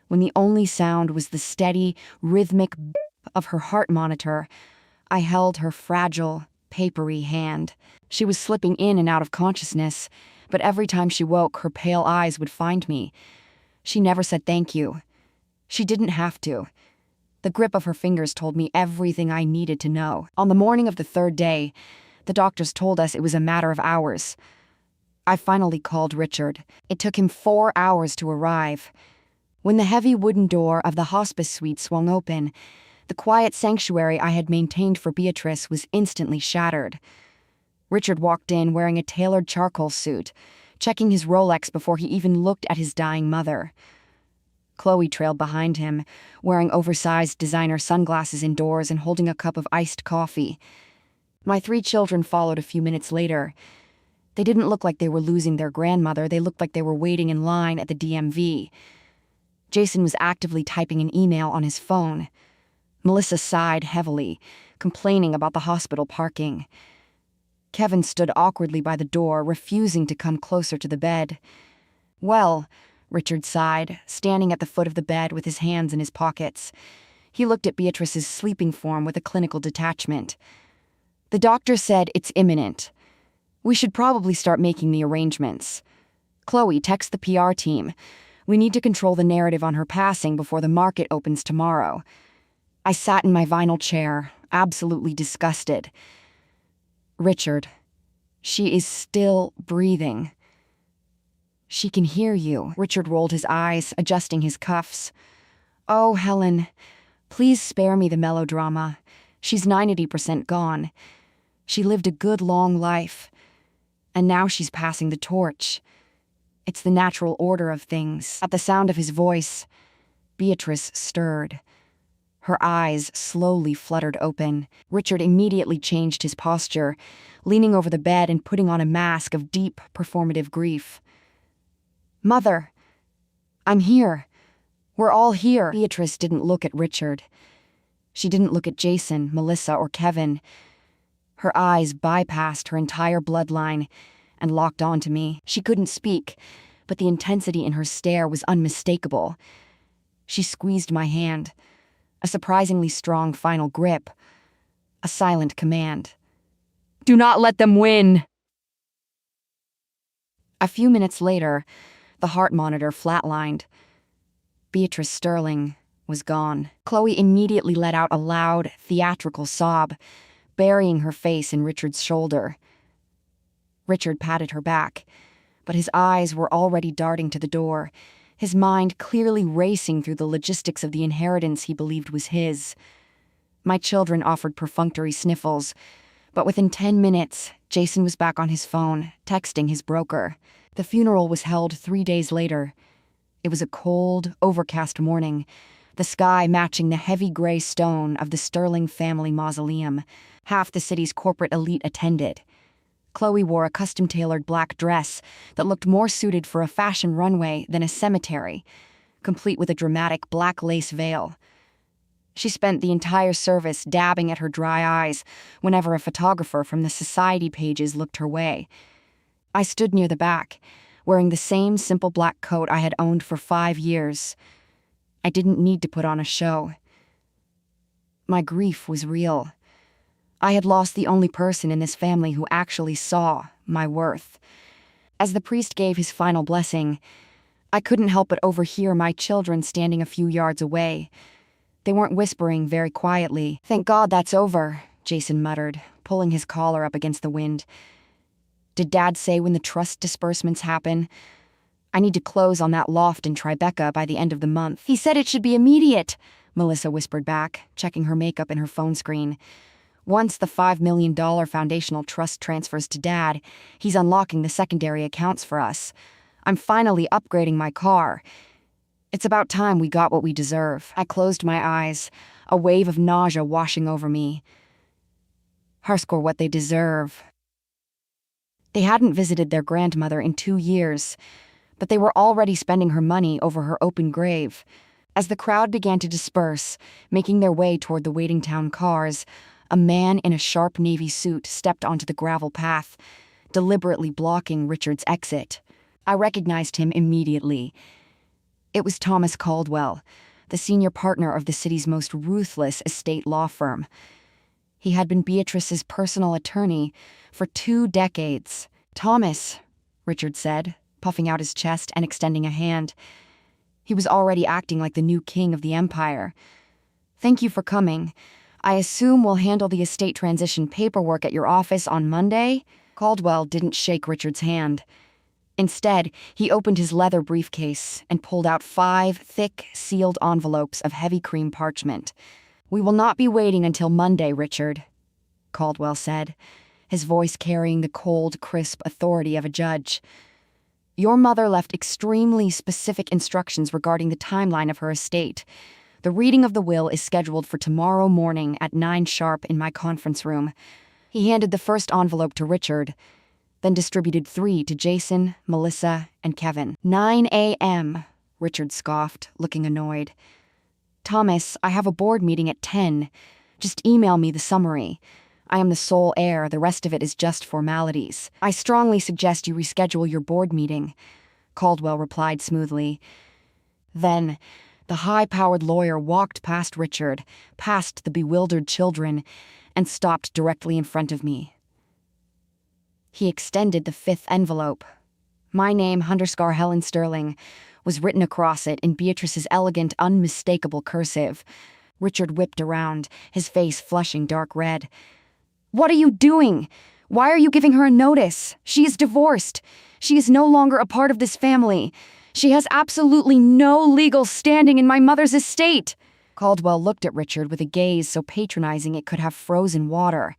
when the only sound was the steady, rhythmic beep of her heart monitor, I held her fragile, papery hand. She was slipping in and out of consciousness, but every time she woke, her pale eyes would find me. She never said thank you. She didn't have to. The grip of her fingers told me everything I needed to know. On the morning of the 3rd day, the doctors told us it was a matter of hours. I finally called Richard. It took him 4 hours to arrive. When the heavy wooden door of the hospice suite swung open, the quiet sanctuary I had maintained for Beatrice was instantly shattered. Richard walked in wearing a tailored charcoal suit, checking his Rolex before he even looked at his dying mother. Chloe trailed behind him, wearing oversized designer sunglasses indoors and holding a cup of iced coffee. My 3 children followed a few minutes later. They didn't look like they were losing their grandmother. They looked like they were waiting in line at the DMV. Jason was actively typing an email on his phone. Melissa sighed heavily, complaining about the hospital parking. Kevin stood awkwardly by the door, refusing to come closer to the bed. "Well," Richard sighed, standing at the foot of the bed with his hands in his pockets. He looked at Beatrice's sleeping form with a clinical detachment. "The doctor said it's imminent. We should probably start making the arrangements. Chloe, text the PR team. We need to control the narrative on her passing before the market opens tomorrow." I sat in my vinyl chair, absolutely disgusted. "Richard, she is still breathing. She can hear you." Richard rolled his eyes, adjusting his cuffs. "Oh, Helen, please spare me the melodrama. She's 90% gone. She lived a good long life. And now she's passing the torch. It's the natural order of things." At the sound of his voice, Beatrice stirred. Her eyes slowly fluttered open. Richard immediately changed his posture, leaning over the bed and putting on a mask of deep, performative grief. "Mother, I'm here. We're all here." Beatrice didn't look at Richard. She didn't look at Jason, Melissa, or Kevin. Her eyes bypassed her entire bloodline and locked onto me. She couldn't speak, but the intensity in her stare was unmistakable. She squeezed my hand, a surprisingly strong final grip, a silent command. "Do not let them win!" A few minutes later, the heart monitor flatlined. Beatrice Sterling was gone. Chloe immediately let out a loud, theatrical sob, burying her face in Richard's shoulder. Richard patted her back, but his eyes were already darting to the door, his mind clearly racing through the logistics of the inheritance he believed was his. My children offered perfunctory sniffles, but within 10 minutes, Jason was back on his phone, texting his broker. The funeral was held 3 days later. It was a cold, overcast morning, the sky matching the heavy gray stone of the Sterling family mausoleum. Half the city's corporate elite attended. Chloe wore a custom-tailored black dress that looked more suited for a fashion runway than a cemetery, complete with a dramatic black lace veil. She spent the entire service dabbing at her dry eyes whenever a photographer from the society pages looked her way. I stood near the back, wearing the same simple black coat I had owned for 5 years. I didn't need to put on a show. My grief was real. I had lost the only person in this family who actually saw my worth. As the priest gave his final blessing, I couldn't help but overhear my children standing a few yards away. They weren't whispering, very quietly. "Thank God that's over," Jason muttered, pulling his collar up against the wind. "Did Dad say when the trust disbursements happen? I need to close on that loft in Tribeca by the end of the month." "He said it should be immediate," Melissa whispered back, checking her makeup in her phone screen. "Once the $5 million foundational trust transfers to Dad, he's unlocking the secondary accounts for us. I'm finally upgrading my car. It's about time we got what we deserve." I closed my eyes, a wave of nausea washing over me. Harscore what they deserve. They hadn't visited their grandmother in 2 years, but they were already spending her money over her open grave. As the crowd began to disperse, making their way toward the waiting town cars, a man in a sharp navy suit stepped onto the gravel path, deliberately blocking Richard's exit. I recognized him immediately. It was Thomas Caldwell, the senior partner of the city's most ruthless estate law firm. He had been Beatrice's personal attorney for 2 decades. "Thomas," Richard said, puffing out his chest and extending a hand. He was already acting like the new king of the empire. "Thank you for coming. I assume we'll handle the estate transition paperwork at your office on Monday?" Caldwell didn't shake Richard's hand. Instead, he opened his leather briefcase and pulled out 5 thick, sealed envelopes of heavy cream parchment. "We will not be waiting until Monday, Richard," Caldwell said, his voice carrying the cold, crisp authority of a judge. "Your mother left extremely specific instructions regarding the timeline of her estate. The reading of the will is scheduled for tomorrow morning at 9 sharp in my conference room." He handed the first envelope to Richard, then distributed 3 to Jason, Melissa, and Kevin. "9 a.m., Richard scoffed, looking annoyed. "Thomas, I have a board meeting at 10. Just email me the summary. I am the sole heir, the rest of it is just formalities." "I strongly suggest you reschedule your board meeting," Caldwell replied smoothly. Then, the high-powered lawyer walked past Richard, past the bewildered children, and stopped directly in front of me. He extended the 5th envelope. My name, _Helen Sterling, was written across it in Beatrice's elegant, unmistakable cursive. Richard whipped around, his face flushing dark red. "What are you doing? Why are you giving her a notice? She is divorced. She is no longer a part of this family. She has absolutely no legal standing in my mother's estate." Caldwell looked at Richard with a gaze so patronizing it could have frozen water.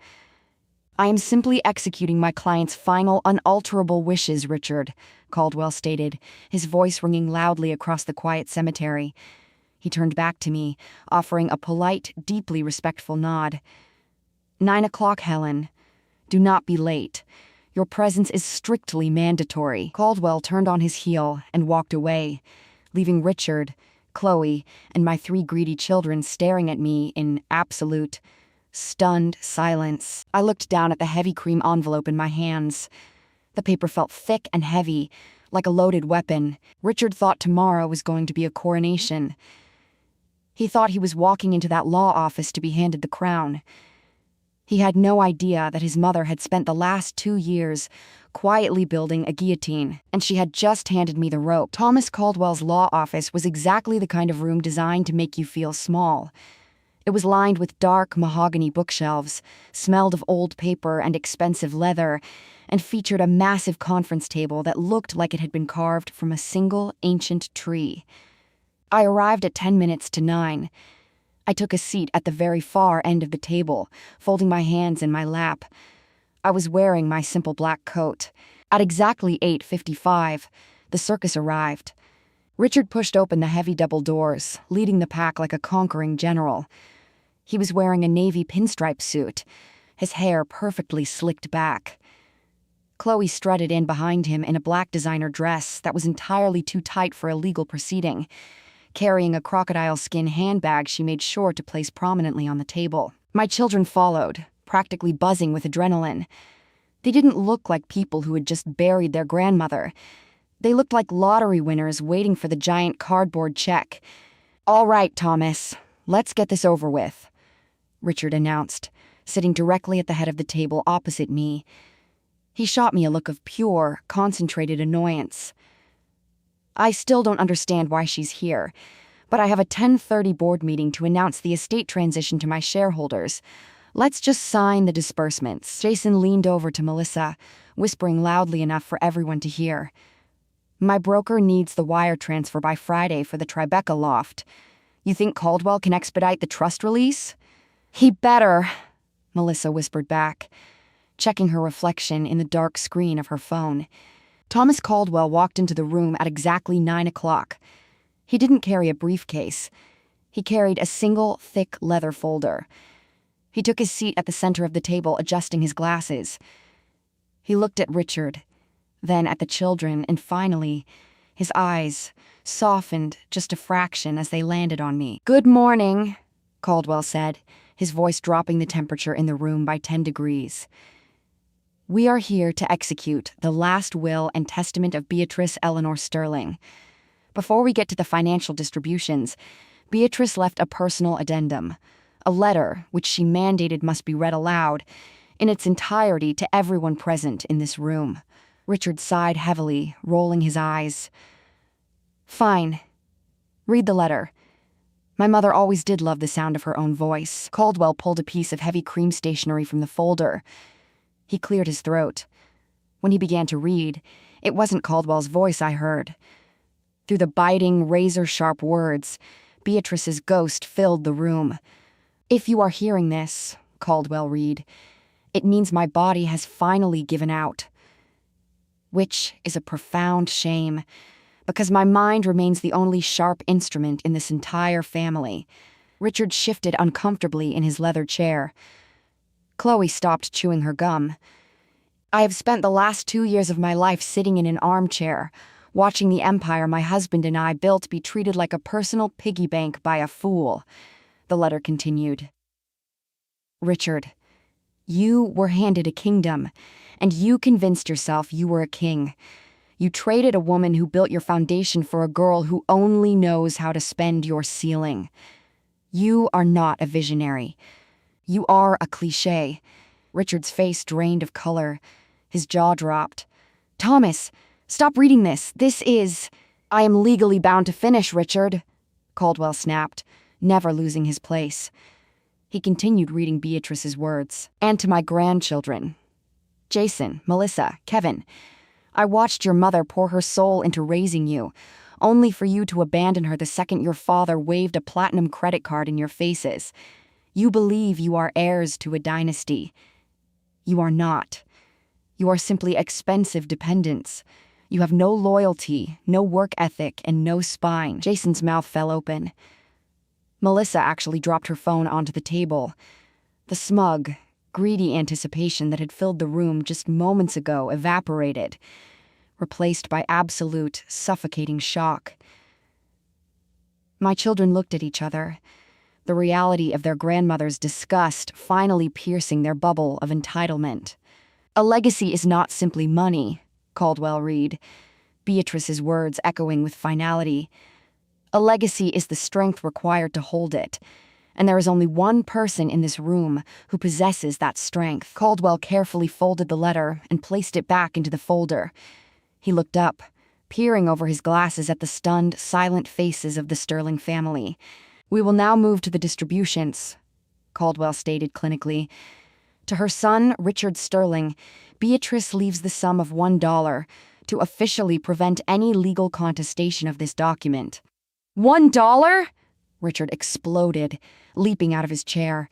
"I am simply executing my client's final, unalterable wishes, Richard," Caldwell stated, his voice ringing loudly across the quiet cemetery. He turned back to me, offering a polite, deeply respectful nod. 9 o'clock, Helen. Do not be late. Your presence is strictly mandatory." Caldwell turned on his heel and walked away, leaving Richard, Chloe, and my 3 greedy children staring at me in absolute, stunned silence. I looked down at the heavy cream envelope in my hands. The paper felt thick and heavy, like a loaded weapon. Richard thought tomorrow was going to be a coronation. He thought he was walking into that law office to be handed the crown. He had no idea that his mother had spent the last 2 years quietly building a guillotine, and she had just handed me the rope. Thomas Caldwell's law office was exactly the kind of room designed to make you feel small. It was lined with dark mahogany bookshelves, smelled of old paper and expensive leather, and featured a massive conference table that looked like it had been carved from a single ancient tree. I arrived at 10 minutes to 9. I took a seat at the very far end of the table, folding my hands in my lap. I was wearing my simple black coat. At exactly 8:55, the circus arrived. Richard pushed open the heavy double doors, leading the pack like a conquering general. He was wearing a navy pinstripe suit, his hair perfectly slicked back. Chloe strutted in behind him in a black designer dress that was entirely too tight for a legal proceeding, carrying a crocodile skin handbag she made sure to place prominently on the table. My children followed, practically buzzing with adrenaline. They didn't look like people who had just buried their grandmother. They looked like lottery winners waiting for the giant cardboard check. "All right, Thomas, let's get this over with," Richard announced, sitting directly at the head of the table opposite me. He shot me a look of pure, concentrated annoyance. I still don't understand why she's here, but I have a 10:30 board meeting to announce the estate transition to my shareholders. Let's just sign the disbursements." Jason leaned over to Melissa, whispering loudly enough for everyone to hear. "My broker needs the wire transfer by Friday for the Tribeca loft. You think Caldwell can expedite the trust release?" "He better," Melissa whispered back, checking her reflection in the dark screen of her phone. Thomas Caldwell walked into the room at exactly 9 o'clock. He didn't carry a briefcase. He carried a single, thick leather folder. He took his seat at the center of the table, adjusting his glasses. He looked at Richard, then at the children, and finally, his eyes softened just a fraction as they landed on me. "Good morning," Caldwell said, his voice dropping the temperature in the room by 10 degrees. "We are here to execute the last will and testament of Beatrice Eleanor Sterling. Before we get to the financial distributions, Beatrice left a personal addendum, a letter which she mandated must be read aloud in its entirety to everyone present in this room." Richard sighed heavily, rolling his eyes. "Fine. Read the letter. My mother always did love the sound of her own voice." Caldwell pulled a piece of heavy cream stationery from the folder. He cleared his throat. When he began to read, it wasn't Caldwell's voice I heard. Through the biting, razor-sharp words, Beatrice's ghost filled the room. "If you are hearing this," Caldwell read, "it means my body has finally given out. Which is a profound shame, because my mind remains the only sharp instrument in this entire family." Richard shifted uncomfortably in his leather chair. Chloe stopped chewing her gum. "I have spent the last 2 years of my life sitting in an armchair, watching the empire my husband and I built be treated like a personal piggy bank by a fool," the letter continued. "Richard, you were handed a kingdom, and you convinced yourself you were a king. You traded a woman who built your foundation for a girl who only knows how to spend your ceiling. You are not a visionary. You are a cliché." Richard's face drained of color. His jaw dropped. "Thomas, stop reading this. This is—" "I am legally bound to finish, Richard," Caldwell snapped, never losing his place. He continued reading Beatrice's words. "And to my grandchildren. Jason, Melissa, Kevin. I watched your mother pour her soul into raising you, only for you to abandon her the second your father waved a platinum credit card in your faces. You believe you are heirs to a dynasty. You are not. You are simply expensive dependents. You have no loyalty, no work ethic, and no spine." Jason's mouth fell open. Melissa actually dropped her phone onto the table. The smug, greedy anticipation that had filled the room just moments ago evaporated, replaced by absolute, suffocating shock. My children looked at each other, the reality of their grandmother's disgust finally piercing their bubble of entitlement. "A legacy is not simply money," Caldwell read, Beatrice's words echoing with finality. "A legacy is the strength required to hold it, and there is only one person in this room who possesses that strength." Caldwell carefully folded the letter and placed it back into the folder. He looked up, peering over his glasses at the stunned, silent faces of the Sterling family. "We will now move to the distributions," Caldwell stated clinically. "To her son, Richard Sterling, Beatrice leaves the sum of $1 to officially prevent any legal contestation of this document." $1? Richard exploded, leaping out of his chair.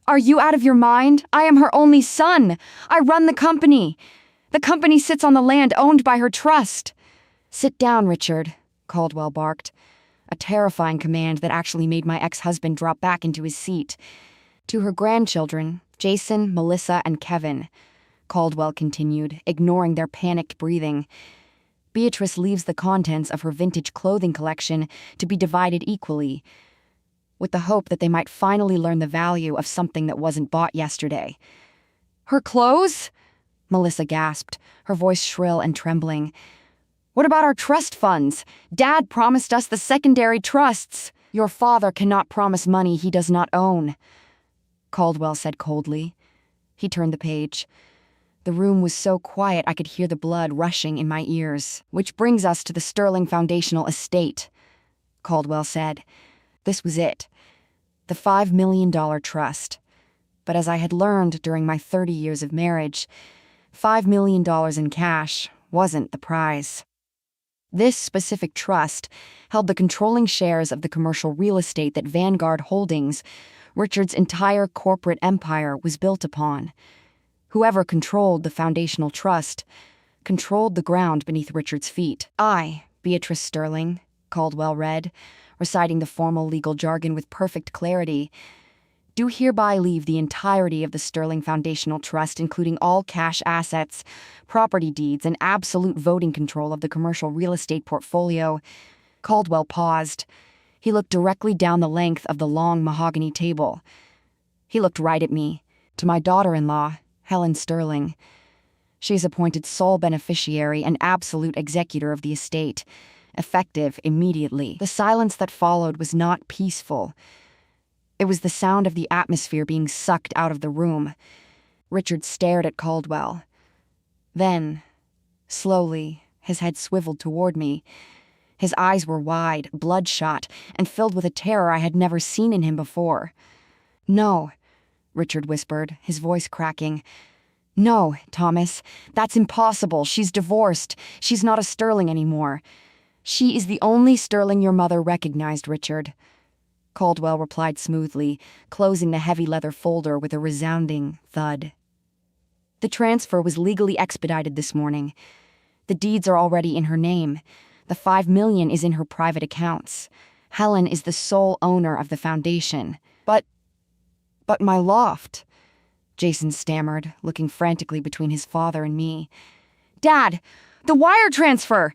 "Are you out of your mind? I am her only son. I run the company. The company sits on the land owned by her trust." "Sit down, Richard," Caldwell barked, a terrifying command that actually made my ex-husband drop back into his seat. "To her grandchildren, Jason, Melissa, and Kevin," Caldwell continued, ignoring their panicked breathing, "Beatrice leaves the contents of her vintage clothing collection to be divided equally, with the hope that they might finally learn the value of something that wasn't bought yesterday." "Her clothes?" Melissa gasped, her voice shrill and trembling. "What about our trust funds? Dad promised us the secondary trusts." "Your father cannot promise money he does not own," Caldwell said coldly. He turned the page. The room was so quiet I could hear the blood rushing in my ears. "Which brings us to the Sterling Foundational estate," Caldwell said. This was it. The $5 million trust. But as I had learned during my 30 years of marriage, $5 million in cash wasn't the prize. This specific trust held the controlling shares of the commercial real estate that Vanguard Holdings, Richard's entire corporate empire, was built upon. Whoever controlled the foundational trust controlled the ground beneath Richard's feet. "I, Beatrice Sterling," Caldwell read, reciting the formal legal jargon with perfect clarity, "do hereby leave the entirety of the Sterling Foundational Trust, including all cash assets, property deeds, and absolute voting control of the commercial real estate portfolio." Caldwell paused. He looked directly down the length of the long mahogany table. He looked right at me, to my daughter-in-law, Helen Sterling. She is appointed sole beneficiary and absolute executor of the estate, effective immediately. The silence that followed was not peaceful. It was the sound of the atmosphere being sucked out of the room. Richard stared at Caldwell. Then, slowly, his head swiveled toward me. His eyes were wide, bloodshot, and filled with a terror I had never seen in him before. "No," Richard whispered, his voice cracking. "No, Thomas, that's impossible. She's divorced. She's not a Sterling anymore. She is the only Sterling your mother recognized, Richard." Caldwell replied smoothly, closing the heavy leather folder with a resounding thud. "The transfer was legally expedited this morning. The deeds are already in her name. The $5 million is in her private accounts. Helen is the sole owner of the foundation. But my loft," Jason stammered, looking frantically between his father and me. "Dad, the wire transfer!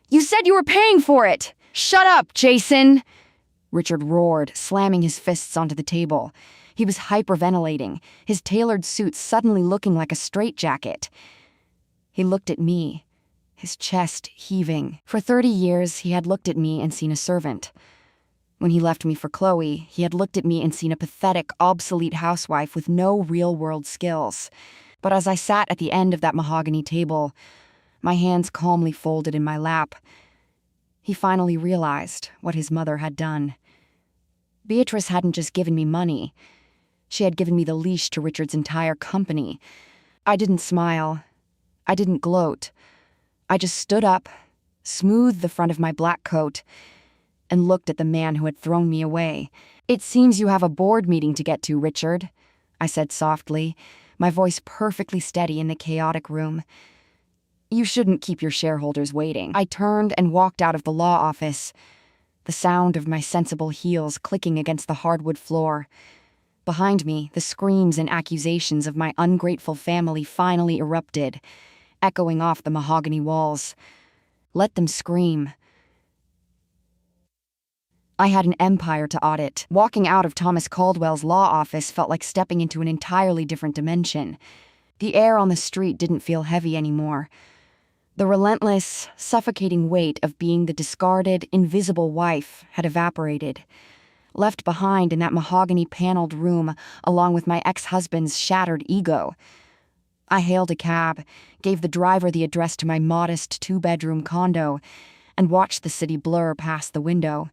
You said you were paying for it!" "Shut up, Jason!" Richard roared, slamming his fists onto the table. He was hyperventilating, his tailored suit suddenly looking like a straitjacket. He looked at me, his chest heaving. For 30 years, he had looked at me and seen a servant. When he left me for Chloe, he had looked at me and seen a pathetic, obsolete housewife with no real-world skills. But as I sat at the end of that mahogany table, my hands calmly folded in my lap, he finally realized what his mother had done. Beatrice hadn't just given me money. She had given me the leash to Richard's entire company. I didn't smile. I didn't gloat. I just stood up, smoothed the front of my black coat, and looked at the man who had thrown me away. "It seems you have a board meeting to get to, Richard," I said softly, my voice perfectly steady in the chaotic room. "You shouldn't keep your shareholders waiting." I turned and walked out of the law office, the sound of my sensible heels clicking against the hardwood floor. Behind me, the screams and accusations of my ungrateful family finally erupted, echoing off the mahogany walls. Let them scream. I had an empire to audit. Walking out of Thomas Caldwell's law office felt like stepping into an entirely different dimension. The air on the street didn't feel heavy anymore. The relentless, suffocating weight of being the discarded, invisible wife had evaporated. Left behind in that mahogany-paneled room, along with my ex-husband's shattered ego. I hailed a cab, gave the driver the address to my modest 2-bedroom condo, and watched the city blur past the window.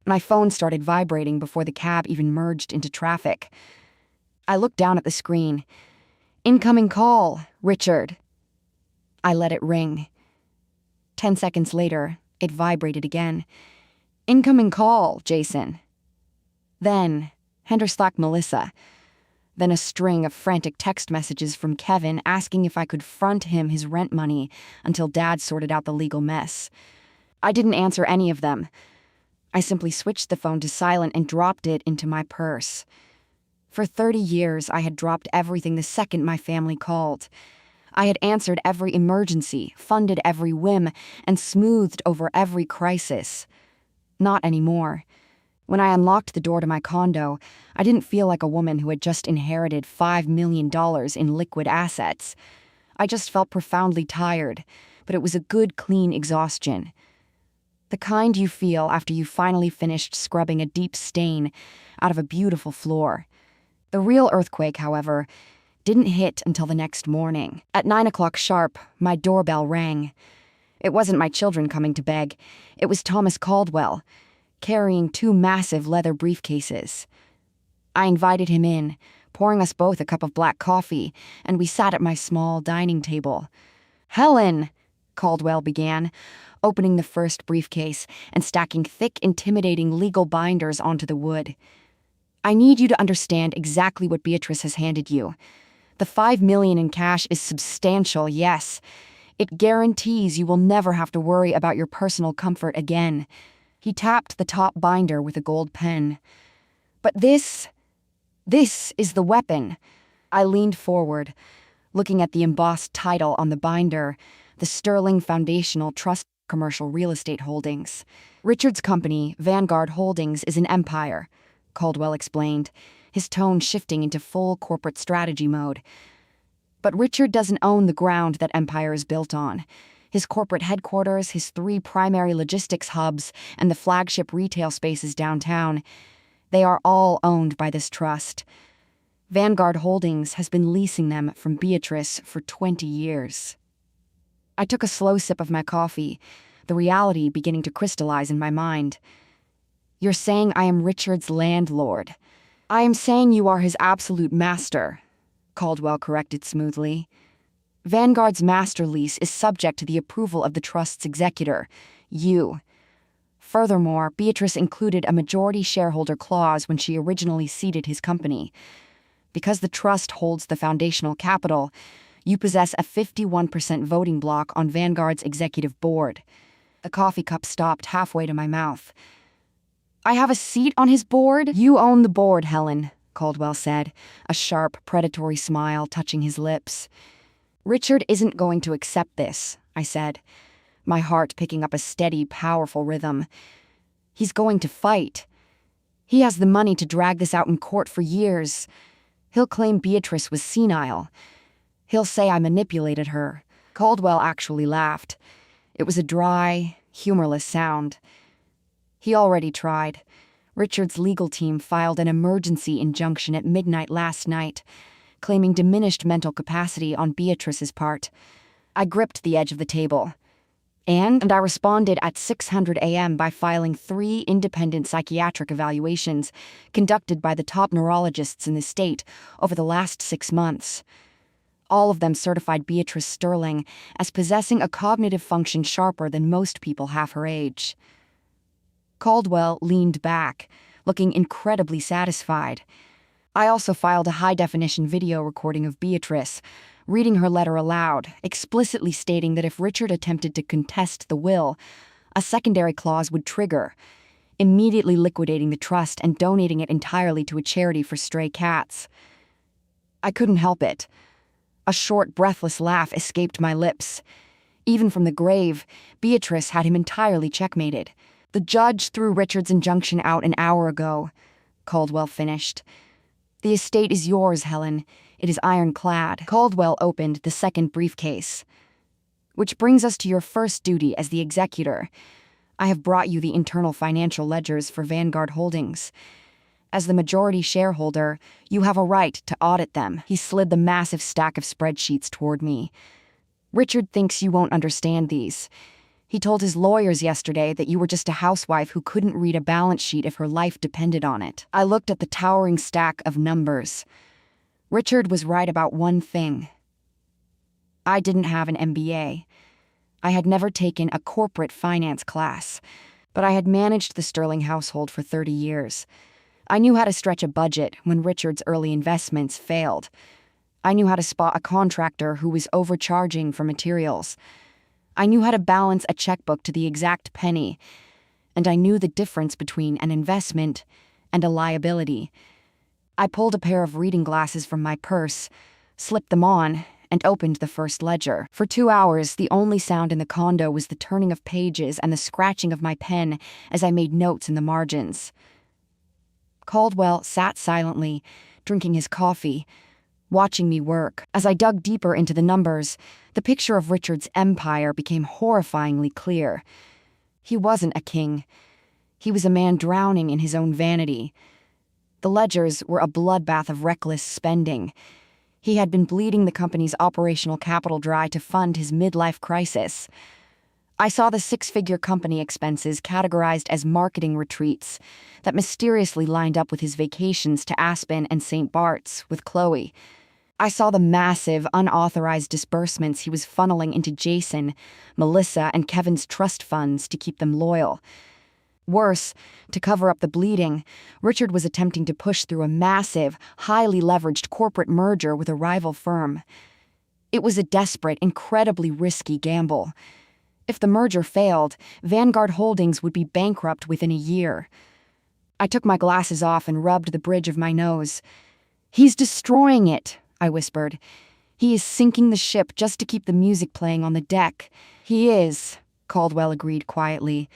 My phone started vibrating before the cab even merged into traffic. I looked down at the screen. "Incoming call, Richard." I let it ring. 10 seconds later, it vibrated again. "Incoming call, Jason." Then, Henderslack Melissa. Then a string of frantic text messages from Kevin asking if I could front him his rent money until Dad sorted out the legal mess. I didn't answer any of them. I simply switched the phone to silent and dropped it into my purse. For 30 years, I had dropped everything the second my family called. I had answered every emergency, funded every whim, and smoothed over every crisis. Not anymore. When I unlocked the door to my condo, I didn't feel like a woman who had just inherited $5 million in liquid assets. I just felt profoundly tired, but it was a good, clean exhaustion. The kind you feel after you finally finished scrubbing a deep stain out of a beautiful floor. The real earthquake, however, didn't hit until the next morning. At 9 o'clock sharp, my doorbell rang. It wasn't my children coming to beg. It was Thomas Caldwell, carrying 2 massive leather briefcases. I invited him in, pouring us both a cup of black coffee, and we sat at my small dining table. "Helen," Caldwell began, opening the first briefcase and stacking thick, intimidating legal binders onto the wood. "I need you to understand exactly what Beatrice has handed you. The $5 million in cash is substantial, yes. It guarantees you will never have to worry about your personal comfort again." He tapped the top binder with a gold pen. "But this is the weapon." I leaned forward, looking at the embossed title on the binder, the Sterling Foundational Trust Commercial Real Estate Holdings. "Richard's company, Vanguard Holdings, is an empire," Caldwell explained, his tone shifting into full corporate strategy mode. "But Richard doesn't own the ground that empire is built on. His corporate headquarters, his 3 primary logistics hubs, and the flagship retail spaces downtown, they are all owned by this trust. Vanguard Holdings has been leasing them from Beatrice for 20 years. I took a slow sip of my coffee, the reality beginning to crystallize in my mind. "You're saying I am Richard's landlord." "I am saying you are his absolute master," Caldwell corrected smoothly. "Vanguard's master lease is subject to the approval of the trust's executor, you. Furthermore, Beatrice included a majority shareholder clause when she originally seeded his company. Because the trust holds the foundational capital, you possess a 51% voting block on Vanguard's executive board." The coffee cup stopped halfway to my mouth. "I have a seat on his board?" "You own the board, Helen," Caldwell said, a sharp, predatory smile touching his lips. "Richard isn't going to accept this," I said, my heart picking up a steady, powerful rhythm. "He's going to fight. He has the money to drag this out in court for years. He'll claim Beatrice was senile. He'll say I manipulated her." Caldwell actually laughed. It was a dry, humorless sound. "He already tried. Richard's legal team filed an emergency injunction at midnight last night, claiming diminished mental capacity on Beatrice's part." I gripped the edge of the table. And I responded at 600 a.m. by filing 3 independent psychiatric evaluations conducted by the top neurologists in the state over the last 6 months. All of them certified Beatrice Sterling as possessing a cognitive function sharper than most people half her age. Caldwell leaned back, looking incredibly satisfied. I also filed a high-definition video recording of Beatrice, reading her letter aloud, explicitly stating that if Richard attempted to contest the will, a secondary clause would trigger, immediately liquidating the trust and donating it entirely to a charity for stray cats. I couldn't help it. A short, breathless laugh escaped my lips. Even from the grave, Beatrice had him entirely checkmated. "The judge threw Richard's injunction out an hour ago," Caldwell finished. "The estate is yours, Helen. It is ironclad." Caldwell opened the second briefcase. "Which brings us to your first duty as the executor. I have brought you the internal financial ledgers for Vanguard Holdings. As the majority shareholder, you have a right to audit them." He slid the massive stack of spreadsheets toward me. "Richard thinks you won't understand these. He told his lawyers yesterday that you were just a housewife who couldn't read a balance sheet if her life depended on it." I looked at the towering stack of numbers. Richard was right about one thing. I didn't have an MBA. I had never taken a corporate finance class, but I had managed the Sterling household for 30 years. I knew how to stretch a budget when Richard's early investments failed. I knew how to spot a contractor who was overcharging for materials. I knew how to balance a checkbook to the exact penny, and I knew the difference between an investment and a liability. I pulled a pair of reading glasses from my purse, slipped them on, and opened the first ledger. For 2 hours, the only sound in the condo was the turning of pages and the scratching of my pen as I made notes in the margins. Caldwell sat silently, drinking his coffee, watching me work. As I dug deeper into the numbers, the picture of Richard's empire became horrifyingly clear. He wasn't a king. He was a man drowning in his own vanity. The ledgers were a bloodbath of reckless spending. He had been bleeding the company's operational capital dry to fund his midlife crisis. I saw the six-figure company expenses categorized as marketing retreats that mysteriously lined up with his vacations to Aspen and St. Bart's with Chloe. I saw the massive, unauthorized disbursements he was funneling into Jason, Melissa, and Kevin's trust funds to keep them loyal. Worse, to cover up the bleeding, Richard was attempting to push through a massive, highly leveraged corporate merger with a rival firm. It was a desperate, incredibly risky gamble. If the merger failed, Vanguard Holdings would be bankrupt within a year. I took my glasses off and rubbed the bridge of my nose. "He's destroying it," I whispered. "He is sinking the ship just to keep the music playing on the deck." "He is," Caldwell agreed quietly.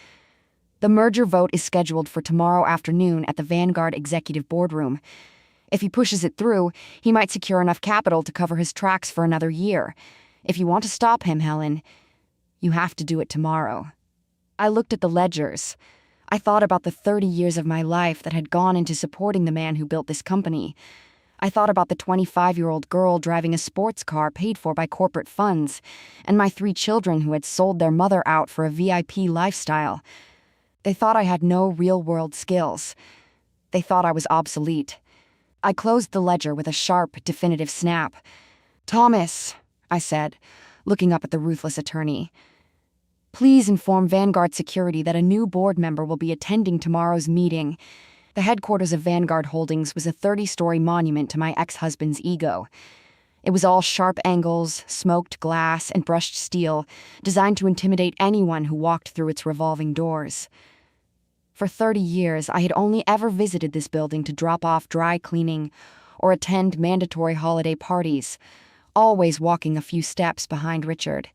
"The merger vote is scheduled for tomorrow afternoon at the Vanguard Executive Boardroom. If he pushes it through, he might secure enough capital to cover his tracks for another year. If you want to stop him, Helen, you have to do it tomorrow." I looked at the ledgers. I thought about the 30 years of my life that had gone into supporting the man who built this company. I thought about the 25-year-old girl driving a sports car paid for by corporate funds, and my 3 children who had sold their mother out for a VIP lifestyle. They thought I had no real-world skills. They thought I was obsolete. I closed the ledger with a sharp, definitive snap. "Thomas," I said, looking up at the ruthless attorney, "please inform Vanguard Security that a new board member will be attending tomorrow's meeting." The headquarters of Vanguard Holdings was a 30-story monument to my ex-husband's ego. It was all sharp angles, smoked glass, and brushed steel, designed to intimidate anyone who walked through its revolving doors. For 30 years, I had only ever visited this building to drop off dry cleaning or attend mandatory holiday parties, always walking a few steps behind Richard.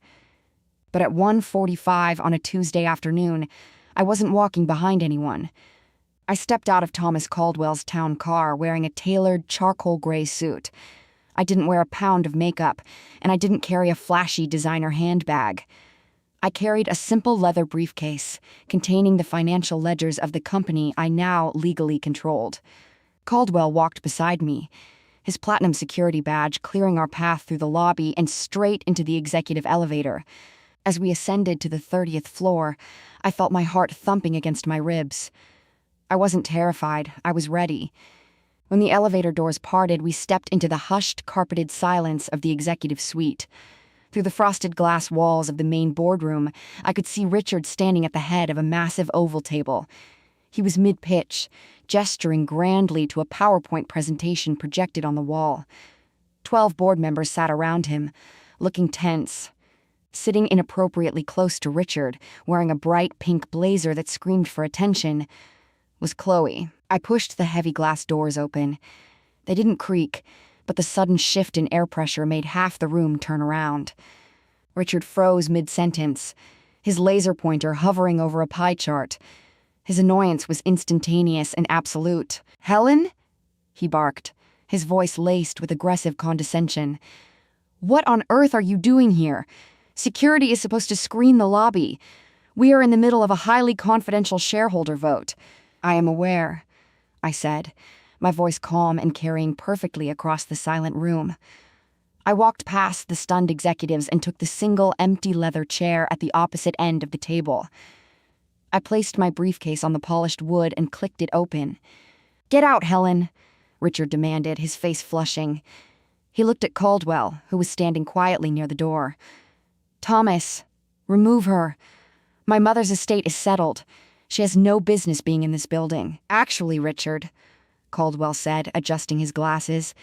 But at 1:45 on a Tuesday afternoon, I wasn't walking behind anyone. I stepped out of Thomas Caldwell's town car wearing a tailored charcoal gray suit. I didn't wear a pound of makeup, and I didn't carry a flashy designer handbag. I carried a simple leather briefcase containing the financial ledgers of the company I now legally controlled. Caldwell walked beside me, his platinum security badge clearing our path through the lobby and straight into the executive elevator. As we ascended to the 30th floor, I felt my heart thumping against my ribs. I wasn't terrified, I was ready. When the elevator doors parted, we stepped into the hushed, carpeted silence of the executive suite. Through the frosted glass walls of the main boardroom, I could see Richard standing at the head of a massive oval table. He was mid-pitch, gesturing grandly to a PowerPoint presentation projected on the wall. 12 board members sat around him, looking tense. Sitting inappropriately close to Richard, wearing a bright pink blazer that screamed for attention, was Chloe. I pushed the heavy glass doors open. They didn't creak, but the sudden shift in air pressure made half the room turn around. Richard froze mid-sentence, his laser pointer hovering over a pie chart. His annoyance was instantaneous and absolute. "Helen?" he barked, his voice laced with aggressive condescension. "What on earth are you doing here? Security is supposed to screen the lobby. We are in the middle of a highly confidential shareholder vote." "I am aware," I said, my voice calm and carrying perfectly across the silent room. I walked past the stunned executives and took the single empty leather chair at the opposite end of the table. I placed my briefcase on the polished wood and clicked it open. "Get out, Helen," Richard demanded, his face flushing. He looked at Caldwell, who was standing quietly near the door. "Thomas, remove her. My mother's estate is settled. She has no business being in this building." "Actually, Richard," Caldwell said, adjusting his glasses,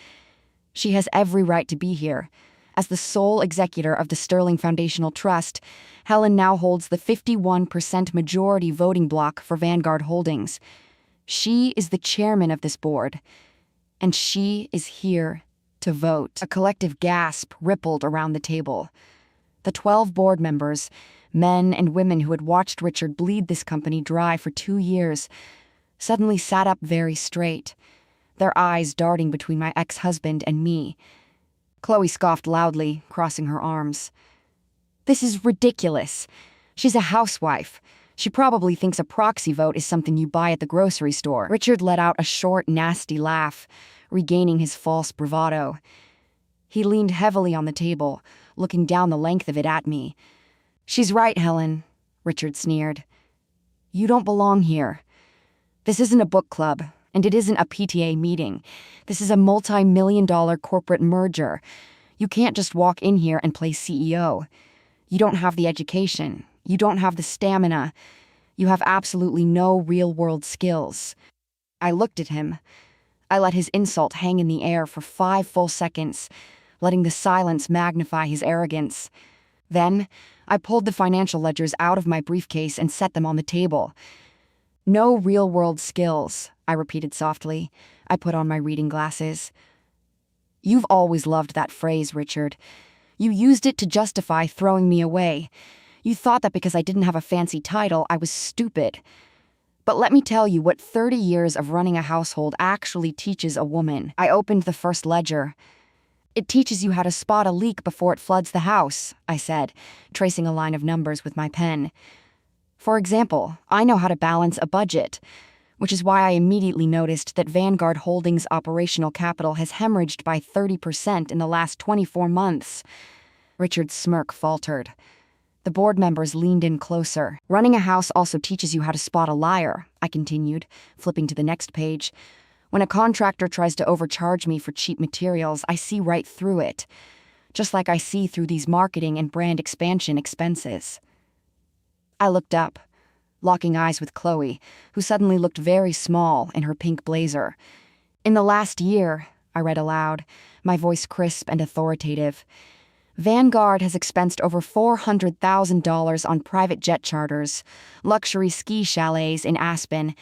"she has every right to be here. As the sole executor of the Sterling Foundational Trust, Helen now holds the 51% majority voting block for Vanguard Holdings. She is the chairman of this board, and she is here to vote." A collective gasp rippled around the table. The 12 board members, men and women who had watched Richard bleed this company dry for 2 years, suddenly sat up very straight, their eyes darting between my ex-husband and me. Chloe scoffed loudly, crossing her arms. "This is ridiculous. She's a housewife. She probably thinks a proxy vote is something you buy at the grocery store." Richard let out a short, nasty laugh, regaining his false bravado. He leaned heavily on the table, looking down the length of it at me. "She's right, Helen," Richard sneered. "You don't belong here. This isn't a book club, and it isn't a PTA meeting. This is a multi-million-dollar corporate merger. You can't just walk in here and play CEO. You don't have the education. You don't have the stamina. You have absolutely no real-world skills." I looked at him. I let his insult hang in the air for 5 full seconds, letting the silence magnify his arrogance. Then, I pulled the financial ledgers out of my briefcase and set them on the table. "No real-world skills," I repeated softly. I put on my reading glasses. "You've always loved that phrase, Richard. You used it to justify throwing me away. You thought that because I didn't have a fancy title, I was stupid. But let me tell you what 30 years of running a household actually teaches a woman." I opened the first ledger. "It teaches you how to spot a leak before it floods the house," I said, tracing a line of numbers with my pen. "For example, I know how to balance a budget, which is why I immediately noticed that Vanguard Holdings' operational capital has hemorrhaged by 30% in the last 24 months. Richard's smirk faltered. The board members leaned in closer. "Running a house also teaches you how to spot a liar," I continued, flipping to the next page. "When a contractor tries to overcharge me for cheap materials, I see right through it, just like I see through these marketing and brand expansion expenses." I looked up, locking eyes with Chloe, who suddenly looked very small in her pink blazer. "In the last year," I read aloud, my voice crisp and authoritative, "Vanguard has expensed over $400,000 on private jet charters, luxury ski chalets in Aspen,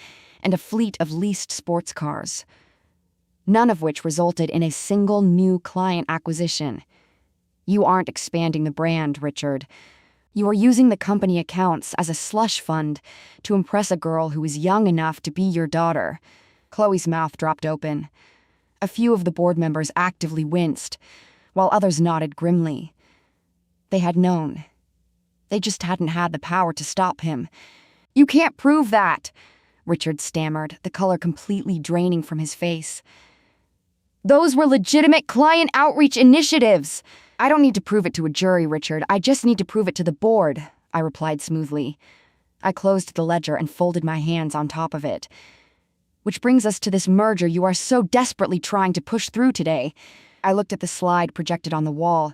and a fleet of leased sports cars. None of which resulted in a single new client acquisition. You aren't expanding the brand, Richard. You are using the company accounts as a slush fund to impress a girl who is young enough to be your daughter." Chloe's mouth dropped open. A few of the board members actively winced, while others nodded grimly. They had known. They just hadn't had the power to stop him. "You can't prove that," Richard stammered, the color completely draining from his face. "Those were legitimate client outreach initiatives." "I don't need to prove it to a jury, Richard. I just need to prove it to the board," I replied smoothly. I closed the ledger and folded my hands on top of it. "Which brings us to this merger you are so desperately trying to push through today." I looked at the slide projected on the wall.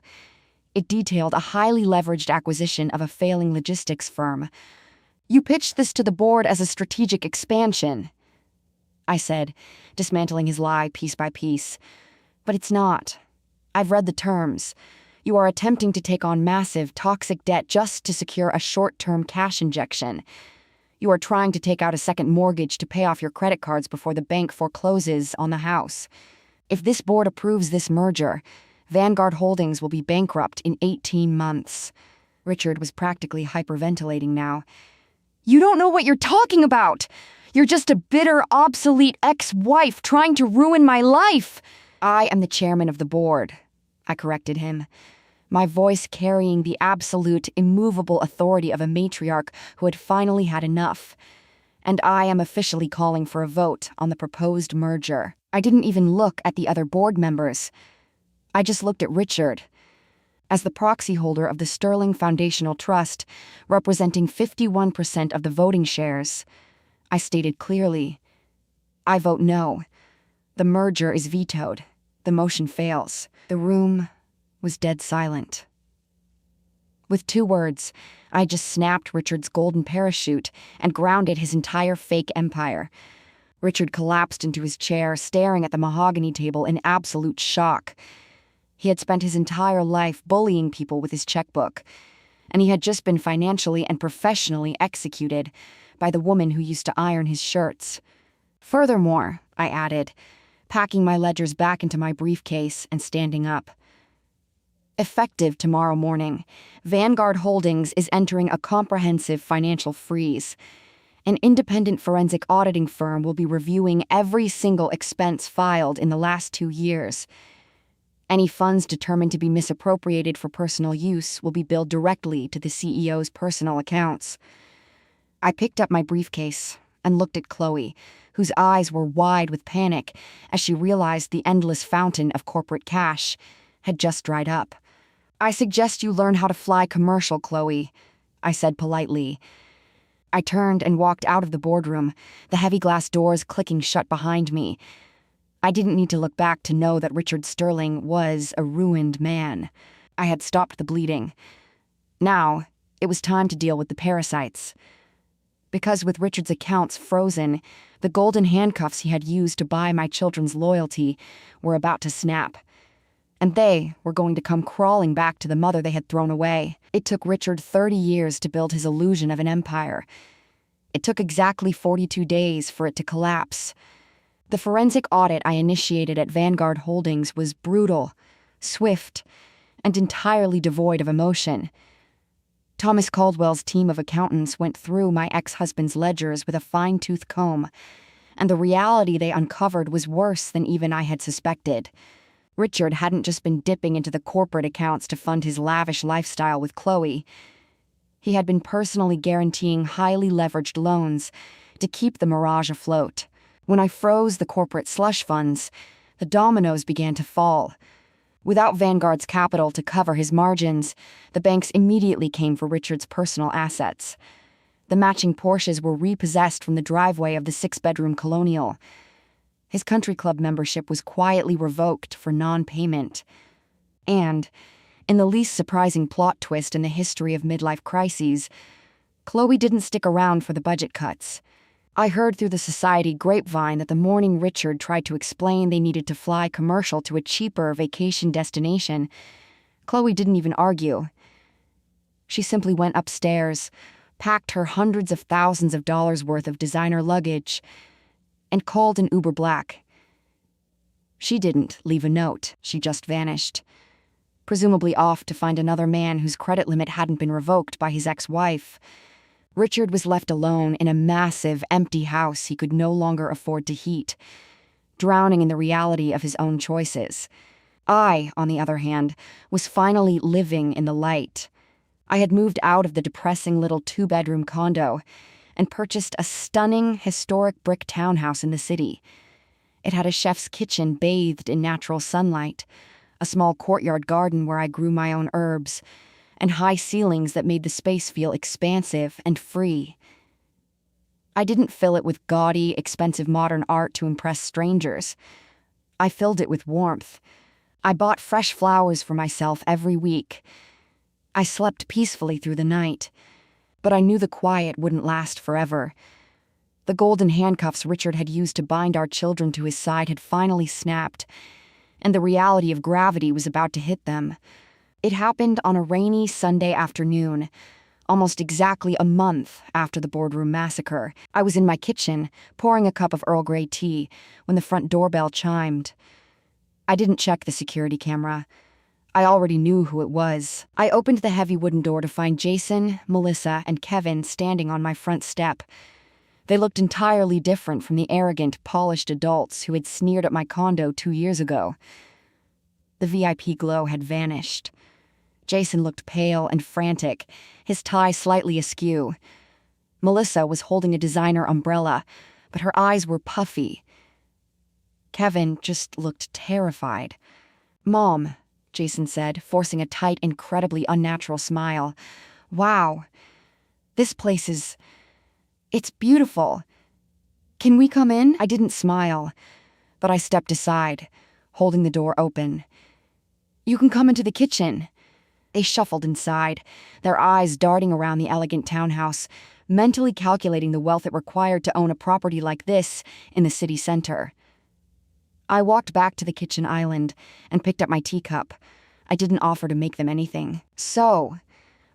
It detailed a highly leveraged acquisition of a failing logistics firm. "You pitched this to the board as a strategic expansion," I said, dismantling his lie piece by piece. "But it's not. I've read the terms. You are attempting to take on massive, toxic debt just to secure a short-term cash injection. You are trying to take out a second mortgage to pay off your credit cards before the bank forecloses on the house. If this board approves this merger, Vanguard Holdings will be bankrupt in 18 months. Richard was practically hyperventilating now. "You don't know what you're talking about! You're just a bitter, obsolete ex-wife trying to ruin my life!" "I am the chairman of the board," I corrected him, my voice carrying the absolute, immovable authority of a matriarch who had finally had enough. "And I am officially calling for a vote on the proposed merger." I didn't even look at the other board members. I just looked at Richard. As the proxy holder of the Sterling Foundational Trust, representing 51% of the voting shares, I stated clearly, "I vote no. The merger is vetoed. The motion fails." The room was dead silent. With 2 words, I just snapped Richard's golden parachute and grounded his entire fake empire. Richard collapsed into his chair, staring at the mahogany table in absolute shock. He had spent his entire life bullying people with his checkbook, and he had just been financially and professionally executed by the woman who used to iron his shirts. "Furthermore," I added, packing my ledgers back into my briefcase and standing up, "effective tomorrow morning, Vanguard Holdings is entering a comprehensive financial freeze. An independent forensic auditing firm will be reviewing every single expense filed in the last 2 years. Any funds determined to be misappropriated for personal use will be billed directly to the CEO's personal accounts." I picked up my briefcase and looked at Chloe, whose eyes were wide with panic as she realized the endless fountain of corporate cash had just dried up. "I suggest you learn how to fly commercial, Chloe," I said politely. I turned and walked out of the boardroom, the heavy glass doors clicking shut behind me. I didn't need to look back to know that Richard Sterling was a ruined man. I had stopped the bleeding. Now, it was time to deal with the parasites. Because with Richard's accounts frozen, the golden handcuffs he had used to buy my children's loyalty were about to snap. And they were going to come crawling back to the mother they had thrown away. It took Richard 30 years to build his illusion of an empire. It took exactly 42 days for it to collapse. The forensic audit I initiated at Vanguard Holdings was brutal, swift, and entirely devoid of emotion. Thomas Caldwell's team of accountants went through my ex-husband's ledgers with a fine-tooth comb, and the reality they uncovered was worse than even I had suspected. Richard hadn't just been dipping into the corporate accounts to fund his lavish lifestyle with Chloe. He had been personally guaranteeing highly leveraged loans to keep the mirage afloat. When I froze the corporate slush funds, the dominoes began to fall. Without Vanguard's capital to cover his margins, the banks immediately came for Richard's personal assets. The matching Porsches were repossessed from the driveway of the 6-bedroom colonial. His country club membership was quietly revoked for non-payment. And, in the least surprising plot twist in the history of midlife crises, Chloe didn't stick around for the budget cuts. I heard through the society grapevine that the morning Richard tried to explain they needed to fly commercial to a cheaper vacation destination, Chloe didn't even argue. She simply went upstairs, packed her hundreds of thousands of dollars worth of designer luggage, and called an Uber Black. She didn't leave a note, she just vanished. Presumably off to find another man whose credit limit hadn't been revoked by his ex-wife. Richard was left alone in a massive, empty house he could no longer afford to heat, drowning in the reality of his own choices. I, on the other hand, was finally living in the light. I had moved out of the depressing little 2-bedroom condo and purchased a stunning, historic brick townhouse in the city. It had a chef's kitchen bathed in natural sunlight, a small courtyard garden where I grew my own herbs, and high ceilings that made the space feel expansive and free. I didn't fill it with gaudy, expensive modern art to impress strangers. I filled it with warmth. I bought fresh flowers for myself every week. I slept peacefully through the night. But I knew the quiet wouldn't last forever. The golden handcuffs Richard had used to bind our children to his side had finally snapped, and the reality of gravity was about to hit them. It happened on a rainy Sunday afternoon, almost exactly a month after the boardroom massacre. I was in my kitchen, pouring a cup of Earl Grey tea, when the front doorbell chimed. I didn't check the security camera. I already knew who it was. I opened the heavy wooden door to find Jason, Melissa, and Kevin standing on my front step. They looked entirely different from the arrogant, polished adults who had sneered at my condo 2 years ago. The VIP glow had vanished. Jason looked pale and frantic, his tie slightly askew. Melissa was holding a designer umbrella, but her eyes were puffy. Kevin just looked terrified. "Mom," Jason said, forcing a tight, incredibly unnatural smile. "Wow. This place it's beautiful. Can we come in?" I didn't smile, but I stepped aside, holding the door open. "You can come into the kitchen." They shuffled inside, their eyes darting around the elegant townhouse, mentally calculating the wealth it required to own a property like this in the city center. I walked back to the kitchen island and picked up my teacup. I didn't offer to make them anything. "So,"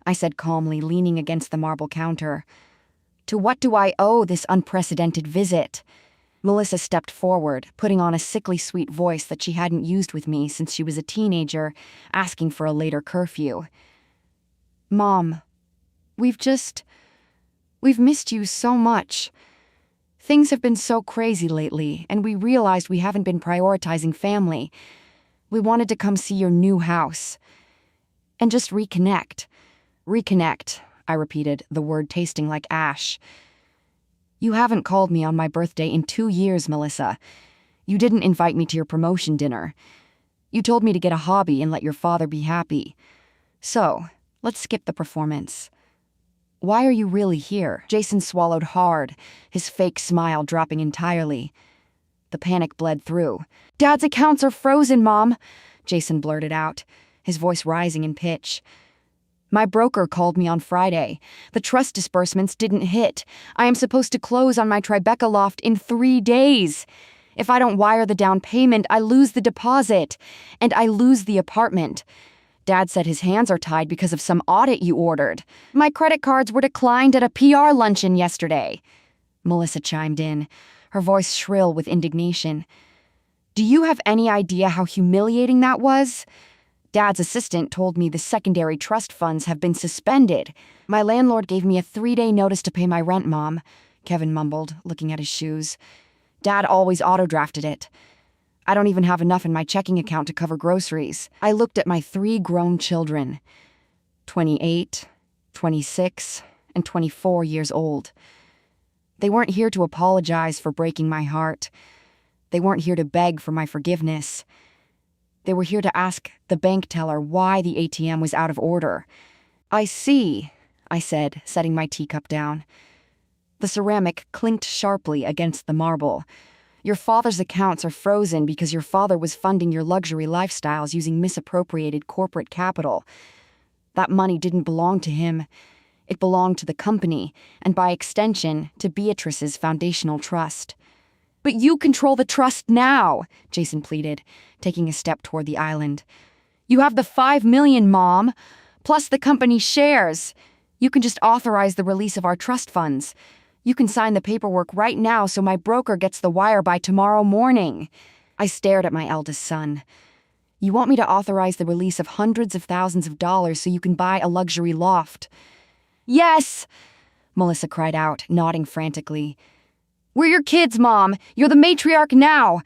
I said calmly, leaning against the marble counter, "to what do I owe this unprecedented visit?" Melissa stepped forward, putting on a sickly sweet voice that she hadn't used with me since she was a teenager, asking for a later curfew. "Mom, we've missed you so much. Things have been so crazy lately, and we realized we haven't been prioritizing family. We wanted to come see your new house. And just reconnect." "Reconnect," I repeated, the word tasting like ash. "You haven't called me on my birthday in 2 years, Melissa. You didn't invite me to your promotion dinner. You told me to get a hobby and let your father be happy. So, let's skip the performance. Why are you really here? Jason swallowed hard, his fake smile dropping entirely. The panic bled through. Dad's accounts are frozen, Mom, Jason blurted out, his voice rising in pitch. My broker called me on Friday. The trust disbursements didn't hit. I am supposed to close on my Tribeca loft in 3 days. If I don't wire the down payment, I lose the deposit. And I lose the apartment. Dad said his hands are tied because of some audit you ordered. My credit cards were declined at a PR luncheon yesterday. Melissa chimed in, her voice shrill with indignation. Do you have any idea how humiliating that was? Dad's assistant told me the secondary trust funds have been suspended. My landlord gave me a 3-day notice to pay my rent, Mom, Kevin mumbled, looking at his shoes. Dad always auto-drafted it. I don't even have enough in my checking account to cover groceries. I looked at my 3 grown children, 28, 26, and 24 years old. They weren't here to apologize for breaking my heart. They weren't here to beg for my forgiveness. They were here to ask the bank teller why the ATM was out of order. I see, I said, setting my teacup down. The ceramic clinked sharply against the marble. Your father's accounts are frozen because your father was funding your luxury lifestyles using misappropriated corporate capital. That money didn't belong to him. It belonged to the company, and by extension, to Beatrice's foundational trust. But you control the trust now, Jason pleaded, taking a step toward the island. You have the $5 million, Mom, plus the company's shares. You can just authorize the release of our trust funds. You can sign the paperwork right now so my broker gets the wire by tomorrow morning. I stared at my eldest son. You want me to authorize the release of hundreds of thousands of dollars so you can buy a luxury loft? Yes, Melissa cried out, nodding frantically. We're your kids, Mom. You're the matriarch now.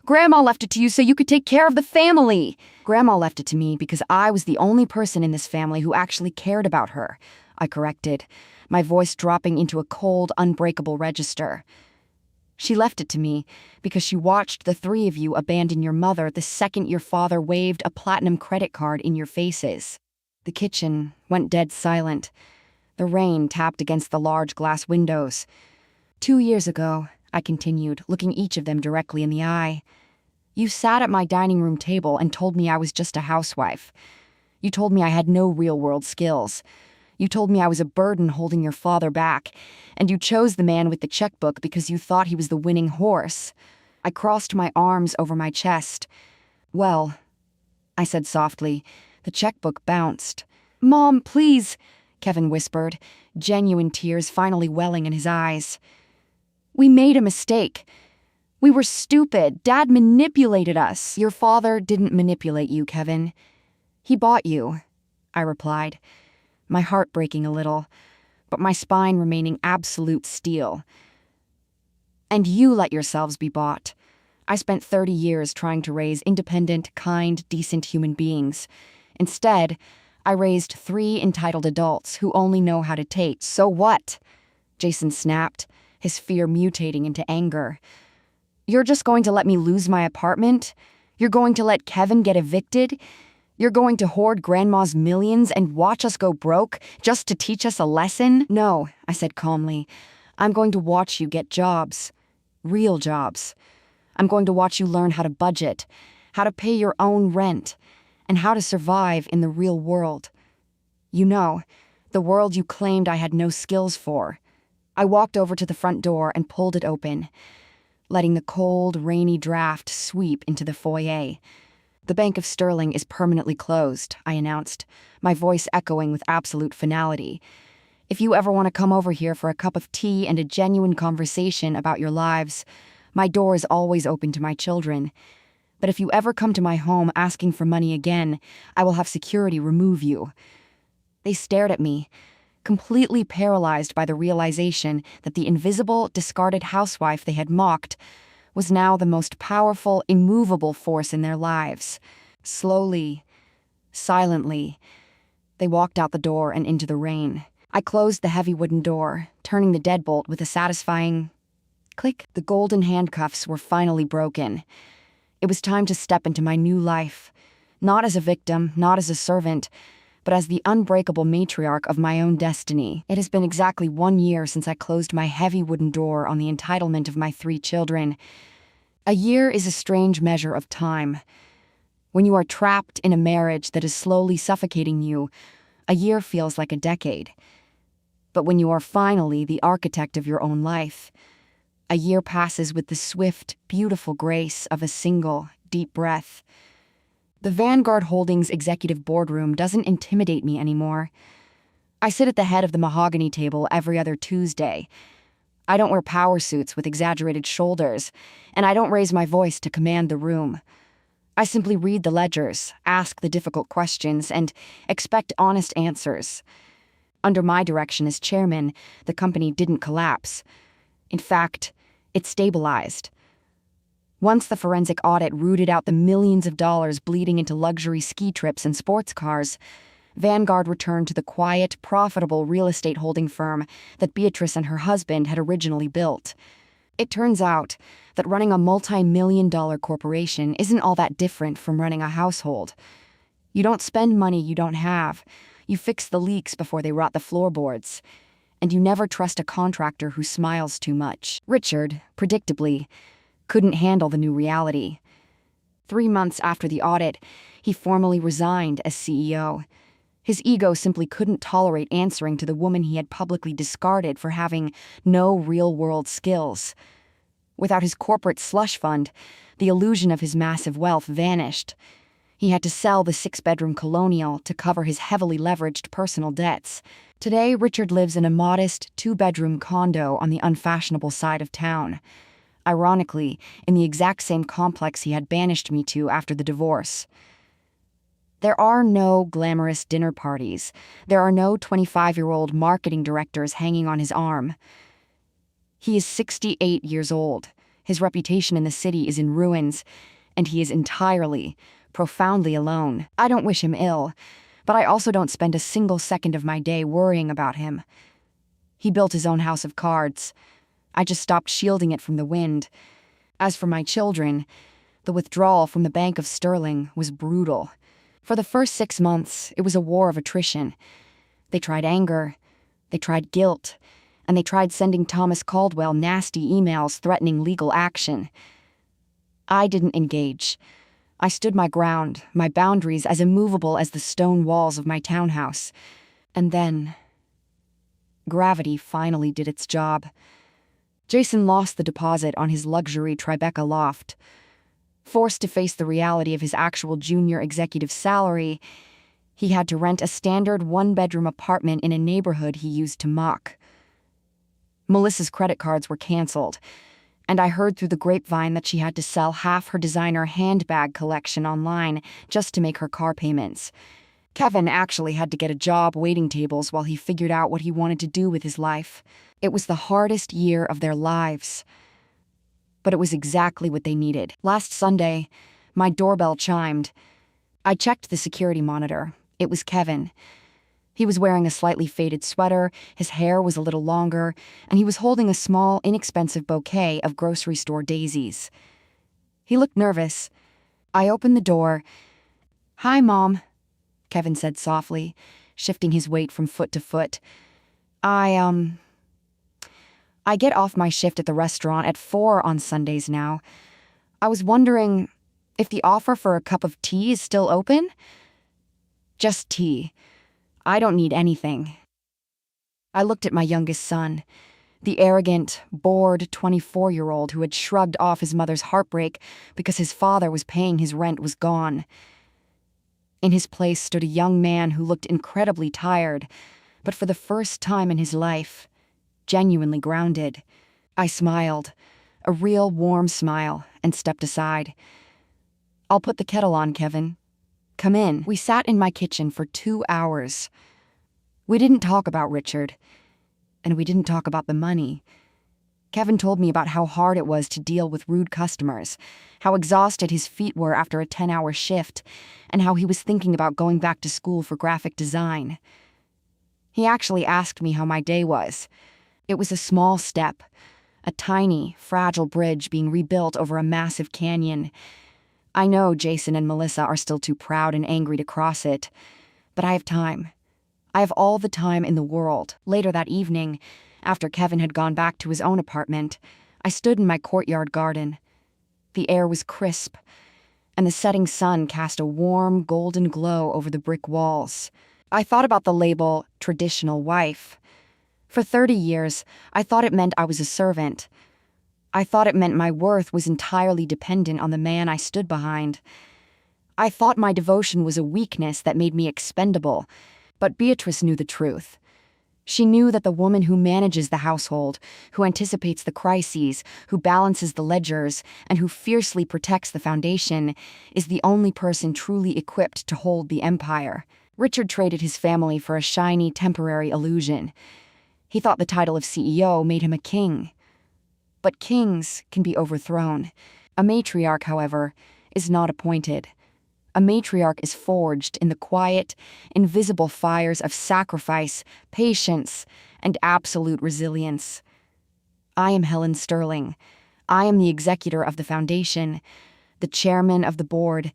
Grandma left it to you so you could take care of the family. Grandma left it to me because I was the only person in this family who actually cared about her, I corrected, my voice dropping into a cold, unbreakable register. She left it to me because she watched the 3 of you abandon your mother the second your father waved a platinum credit card in your faces. The kitchen went dead silent. The rain tapped against the large glass windows. 2 years ago, I continued, looking each of them directly in the eye. You sat at my dining room table and told me I was just a housewife. You told me I had no real-world skills. You told me I was a burden holding your father back, and you chose the man with the checkbook because you thought he was the winning horse. I crossed my arms over my chest. Well, I said softly, the checkbook bounced. Mom, please, Kevin whispered, genuine tears finally welling in his eyes. We made a mistake. We were stupid. Dad manipulated us. Your father didn't manipulate you, Kevin. He bought you, I replied, my heart breaking a little, but my spine remaining absolute steel. And you let yourselves be bought. I spent 30 years trying to raise independent, kind, decent human beings. Instead, I raised 3 entitled adults who only know how to take. So what? Jason snapped, his fear mutating into anger. You're just going to let me lose my apartment? You're going to let Kevin get evicted? You're going to hoard Grandma's millions and watch us go broke just to teach us a lesson? No, I said calmly. I'm going to watch you get jobs. Real jobs. I'm going to watch you learn how to budget, how to pay your own rent, and how to survive in the real world. You know, the world you claimed I had no skills for. I walked over to the front door and pulled it open, letting the cold, rainy draft sweep into the foyer. The Bank of Sterling is permanently closed, I announced, my voice echoing with absolute finality. If you ever want to come over here for a cup of tea and a genuine conversation about your lives, my door is always open to my children. But if you ever come to my home asking for money again, I will have security remove you. They stared at me, completely paralyzed by the realization that the invisible, discarded housewife they had mocked was now the most powerful, immovable force in their lives. Slowly, silently, they walked out the door and into the rain. I closed the heavy wooden door, turning the deadbolt with a satisfying click. The golden handcuffs were finally broken. It was time to step into my new life, Not as a victim, not as a servant, but as the unbreakable matriarch of my own destiny. It has been exactly 1 year since I closed my heavy wooden door on the entitlement of my 3 children. A year is a strange measure of time. When you are trapped in a marriage that is slowly suffocating you, a year feels like a decade. But when you are finally the architect of your own life, a year passes with the swift, beautiful grace of a single, deep breath. The Vanguard Holdings executive boardroom doesn't intimidate me anymore. I sit at the head of the mahogany table every other Tuesday. I don't wear power suits with exaggerated shoulders, and I don't raise my voice to command the room. I simply read the ledgers, ask the difficult questions, and expect honest answers. Under my direction as chairman, the company didn't collapse. In fact, it stabilized. Once the forensic audit rooted out the millions of dollars bleeding into luxury ski trips and sports cars, Vanguard returned to the quiet, profitable real estate holding firm that Beatrice and her husband had originally built. It turns out that running a multi-million-dollar corporation isn't all that different from running a household. You don't spend money you don't have. You fix the leaks before they rot the floorboards. And you never trust a contractor who smiles too much. Richard, predictably, couldn't handle the new reality. 3 months after the audit, he formally resigned as CEO. His ego simply couldn't tolerate answering to the woman he had publicly discarded for having no real-world skills. Without his corporate slush fund, the illusion of his massive wealth vanished. He had to sell the 6-bedroom colonial to cover his heavily leveraged personal debts. Today, Richard lives in a modest 2-bedroom condo on the unfashionable side of town. Ironically, in the exact same complex he had banished me to after the divorce. There are no glamorous dinner parties. There are no 25-year-old marketing directors hanging on his arm. He is 68 years old. His reputation in the city is in ruins, and he is entirely, profoundly alone. I don't wish him ill, but I also don't spend a single second of my day worrying about him. He built his own house of cards. I just stopped shielding it from the wind. As for my children, the withdrawal from the Bank of Sterling was brutal. For the first 6 months, it was a war of attrition. They tried anger, they tried guilt, and they tried sending Thomas Caldwell nasty emails threatening legal action. I didn't engage. I stood my ground, my boundaries as immovable as the stone walls of my townhouse. And then, gravity finally did its job. Jason lost the deposit on his luxury Tribeca loft. Forced to face the reality of his actual junior executive salary, he had to rent a standard 1-bedroom apartment in a neighborhood he used to mock. Melissa's credit cards were canceled, and I heard through the grapevine that she had to sell half her designer handbag collection online just to make her car payments. Kevin actually had to get a job waiting tables while he figured out what he wanted to do with his life. It was the hardest year of their lives. But it was exactly what they needed. Last Sunday, my doorbell chimed. I checked the security monitor. It was Kevin. He was wearing a slightly faded sweater, his hair was a little longer, and he was holding a small, inexpensive bouquet of grocery store daisies. He looked nervous. I opened the door. "Hi, Mom," Kevin said softly, shifting his weight from foot to foot. I get off my shift at the restaurant at 4 on Sundays now. I was wondering if the offer for a cup of tea is still open? Just tea. I don't need anything. I looked at my youngest son, the arrogant, bored 24-year-old who had shrugged off his mother's heartbreak because his father was paying his rent was gone. In his place stood a young man who looked incredibly tired, but for the first time in his life, genuinely grounded. I smiled, a real warm smile, and stepped aside. "I'll put the kettle on, Kevin. Come in." We sat in my kitchen for 2 hours. We didn't talk about Richard, and we didn't talk about the money. Kevin told me about how hard it was to deal with rude customers, how exhausted his feet were after a 10-hour shift, and how he was thinking about going back to school for graphic design. He actually asked me how my day was. It was a small step, a tiny, fragile bridge being rebuilt over a massive canyon. I know Jason and Melissa are still too proud and angry to cross it, but I have time. I have all the time in the world. Later that evening, after Kevin had gone back to his own apartment, I stood in my courtyard garden. The air was crisp, and the setting sun cast a warm, golden glow over the brick walls. I thought about the label, traditional wife. For 30 years, I thought it meant I was a servant. I thought it meant my worth was entirely dependent on the man I stood behind. I thought my devotion was a weakness that made me expendable, but Beatrice knew the truth. She knew that the woman who manages the household, who anticipates the crises, who balances the ledgers, and who fiercely protects the foundation, is the only person truly equipped to hold the empire. Richard traded his family for a shiny, temporary illusion. He thought the title of CEO made him a king. But kings can be overthrown. A matriarch, however, is not appointed. A matriarch is forged in the quiet, invisible fires of sacrifice, patience, and absolute resilience. I am Helen Sterling. I am the executor of the foundation, the chairman of the board,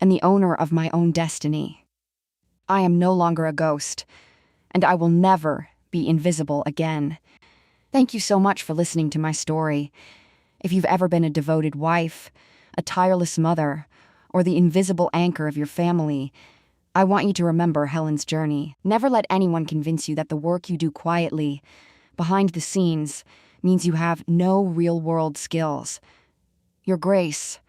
and the owner of my own destiny. I am no longer a ghost, and I will never be invisible again. Thank you so much for listening to my story. If you've ever been a devoted wife, a tireless mother, or the invisible anchor of your family, I want you to remember Helen's journey. Never let anyone convince you that the work you do quietly, behind the scenes, means you have no real-world skills. Your grace,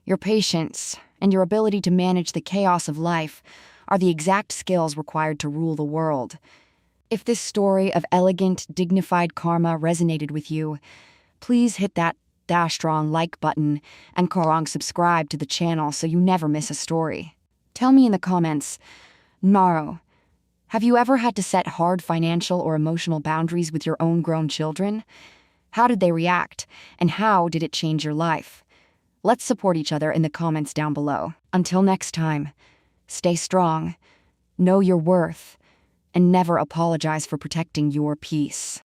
your patience, and your ability to manage the chaos of life are the exact skills required to rule the world. If this story of elegant, dignified karma resonated with you, please hit that strong like button and subscribe to the channel so you never miss a story. Tell me in the comments, Naro, have you ever had to set hard financial or emotional boundaries with your own grown children? How did they react, and how did it change your life? Let's support each other in the comments down below. Until next time, stay strong, know your worth, and never apologize for protecting your peace.